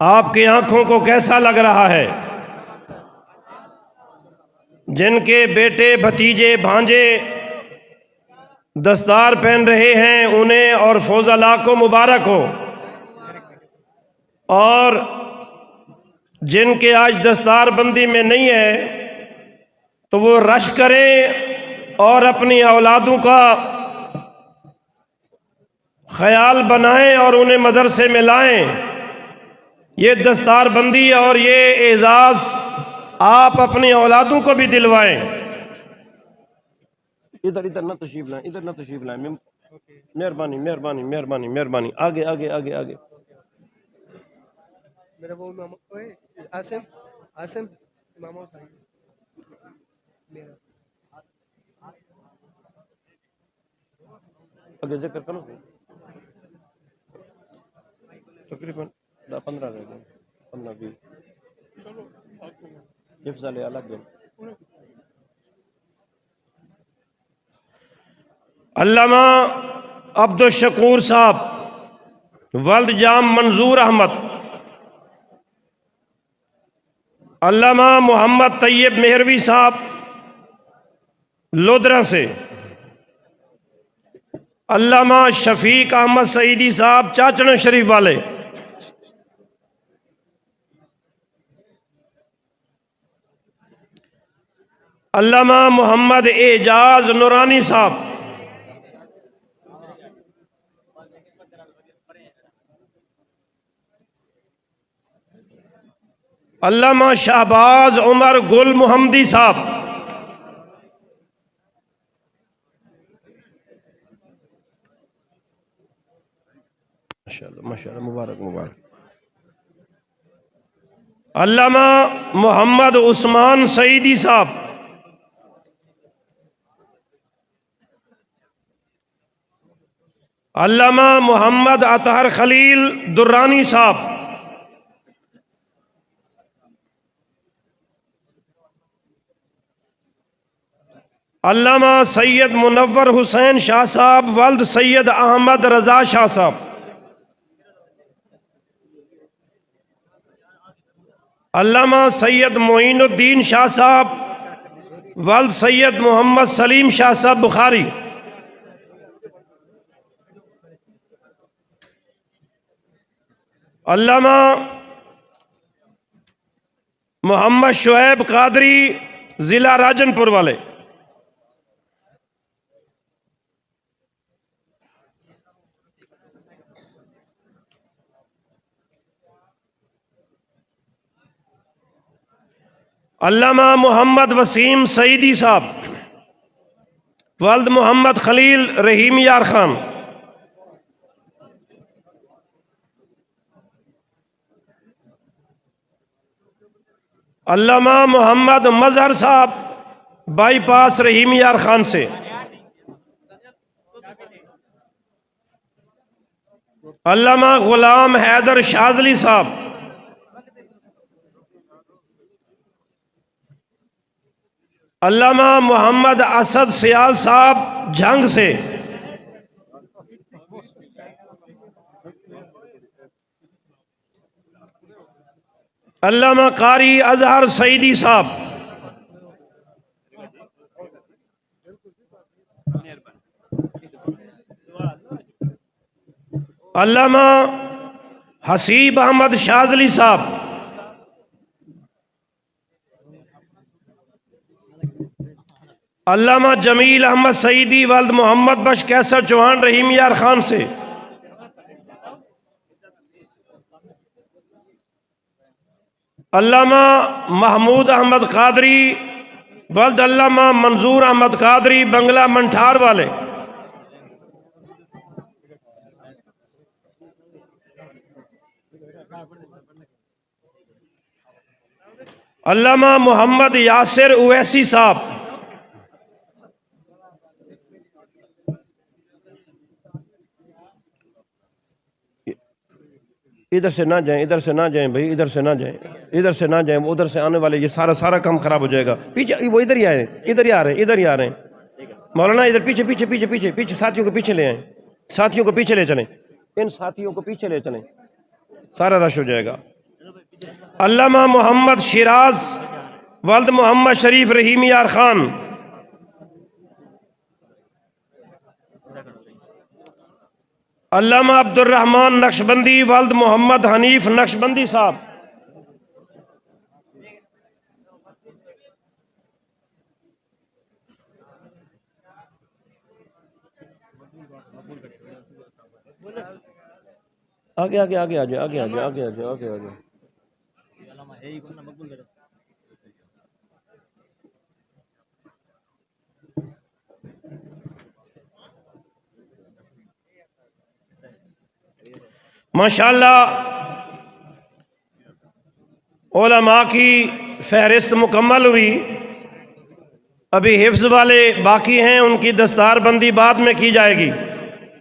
آپ کی آنکھوں کو کیسا لگ رہا ہے؟ جن کے بیٹے بھتیجے بھانجے دستار پہن رہے ہیں انہیں اور فضلاء کو مبارک ہو، اور جن کے آج دستار بندی میں نہیں ہے تو وہ رش کریں اور اپنی اولادوں کا خیال بنائیں اور انہیں مدرسے میں لائیں۔ یہ دستار بندی اور یہ اعزاز آپ اپنی اولادوں کو بھی دلوائیں۔ ادھر نہ تشریف لائیں، ادھر نہ تشریف لائیں، مہربانی مہربانی مہربانی مہربانی، آگے آگے آگے آگے۔ میرا وہ آسم آسم ماما بھائی میرا آگے ذکر کرو، تقریباً 15 رہ گئے، 15-20 حفظ علیہ الگ دن۔ علامہ عبد الشکور صاحب، ولد جام منظور احمد، علامہ محمد طیب مہروی صاحب لودرہ سے، علامہ شفیق احمد سعیدی صاحب چاچڑ شریف والے، علامہ محمد اعجاز نورانی صاحب، علامہ شہباز عمر گل محمدی صاحب، ماشاءاللہ ماشاءاللہ، مبارک مبارک۔ علامہ محمد عثمان سعیدی صاحب، علامہ محمد اطہر خلیل درانی صاحب، علامہ سید منور حسین شاہ صاحب ولد سید احمد رضا شاہ صاحب، علامہ سید معین الدین شاہ صاحب ولد سید محمد سلیم شاہ صاحب بخاری، علامہ محمد شعیب قادری ضلع راجن پور والے، علامہ محمد وسیم سعیدی صاحب ولد محمد خلیل رحیم یار خان، علامہ محمد مظہر صاحب بائی پاس رحیم یار خان سے، علامہ غلام حیدر شاذلی صاحب، علامہ محمد اسد سیال صاحب جھنگ سے، علامہ قاری اظہر سعیدی صاحب، علامہ حسیب احمد شاذلی صاحب، علامہ جمیل احمد سعیدی والد محمد بخش کیسر چوہان رحیم یار خان سے، علامہ محمود احمد قادری والد علامہ منظور احمد قادری بنگلہ منٹھار والے، علامہ محمد یاسر اویسی صاحب، ادھر سے نہ جائیں، ادھر سے نہ جائیں بھائی، ادھر سے نہ جائیں، ادھر سے نہ جائیں، ادھر سے آنے والے یہ سارا کام خراب ہو جائے گا. پیچھے وہ ادھر ہی آئے، ادھر ہی آ رہے ہیں، ادھر ہی آ رہے ہیں. مولانا ادھر پیچھے پیچھے پیچھے پیچھے پیچھے ساتھیوں کو پیچھے لے آئیں، ساتھیوں کو پیچھے لے چلیں، ان ساتھیوں کو پیچھے لے چلیں، سارا رش ہو جائے گا. علامہ محمد شیراز والد محمد شریف رحیم یار خان، علامہ عبد الرحمن نقشبندی والد محمد حنیف نقشبندی صاحب، آگے آگے آگے آجائے، آگے آجائے، آگے آجائے، آگے آجائے. ماشاءاللہ علماء کی فہرست مکمل ہوئی، ابھی حفظ والے باقی ہیں، ان کی دستار بندی بعد میں کی جائے گی.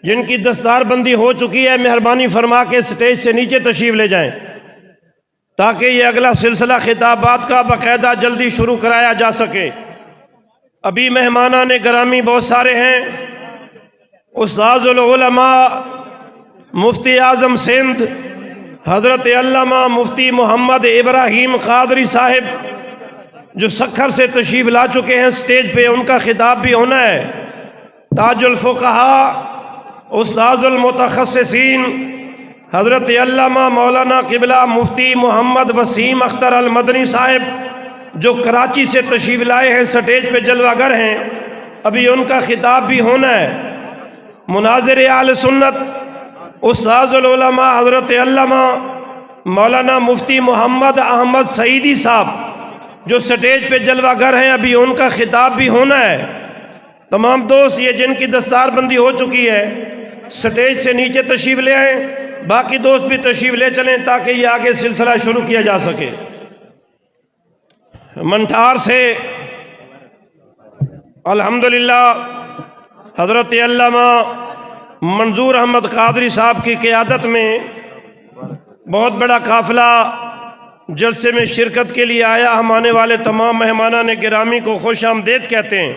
جن کی دستار بندی ہو چکی ہے مہربانی فرما کے سٹیج سے نیچے تشریف لے جائیں تاکہ یہ اگلا سلسلہ خطابات کا باقاعدہ جلدی شروع کرایا جا سکے. ابھی مہمانان گرامی بہت سارے ہیں. استاذ العلماء مفتی اعظم سندھ حضرت علامہ مفتی محمد ابراہیم قادری صاحب جو سکھر سے تشریف لا چکے ہیں سٹیج پہ، ان کا خطاب بھی ہونا ہے. تاج الفقہاء استاذ المتخصصین حضرت علامہ مولانا قبلہ مفتی محمد وسیم اختر المدنی صاحب جو کراچی سے تشریف لائے ہیں، سٹیج پہ جلوہ گر ہیں، ابھی ان کا خطاب بھی ہونا ہے. مناظر اہل سنت استاذ العلماء حضرت علامہ مولانا مفتی محمد احمد سعیدی صاحب جو سٹیج پہ جلوہ گر ہیں، ابھی ان کا خطاب بھی ہونا ہے. تمام دوست یہ جن کی دستار بندی ہو چکی ہے سٹیج سے نیچے تشریف لے آئیں، باقی دوست بھی تشریف لے چلیں تاکہ یہ آگے سلسلہ شروع کیا جا سکے. منٹھار سے الحمدللہ حضرت علامہ منظور احمد قادری صاحب کی قیادت میں بہت بڑا قافلہ جلسے میں شرکت کے لیے آیا. ہم آنے والے تمام مہمانان گرامی کو خوش آمدید کہتے ہیں.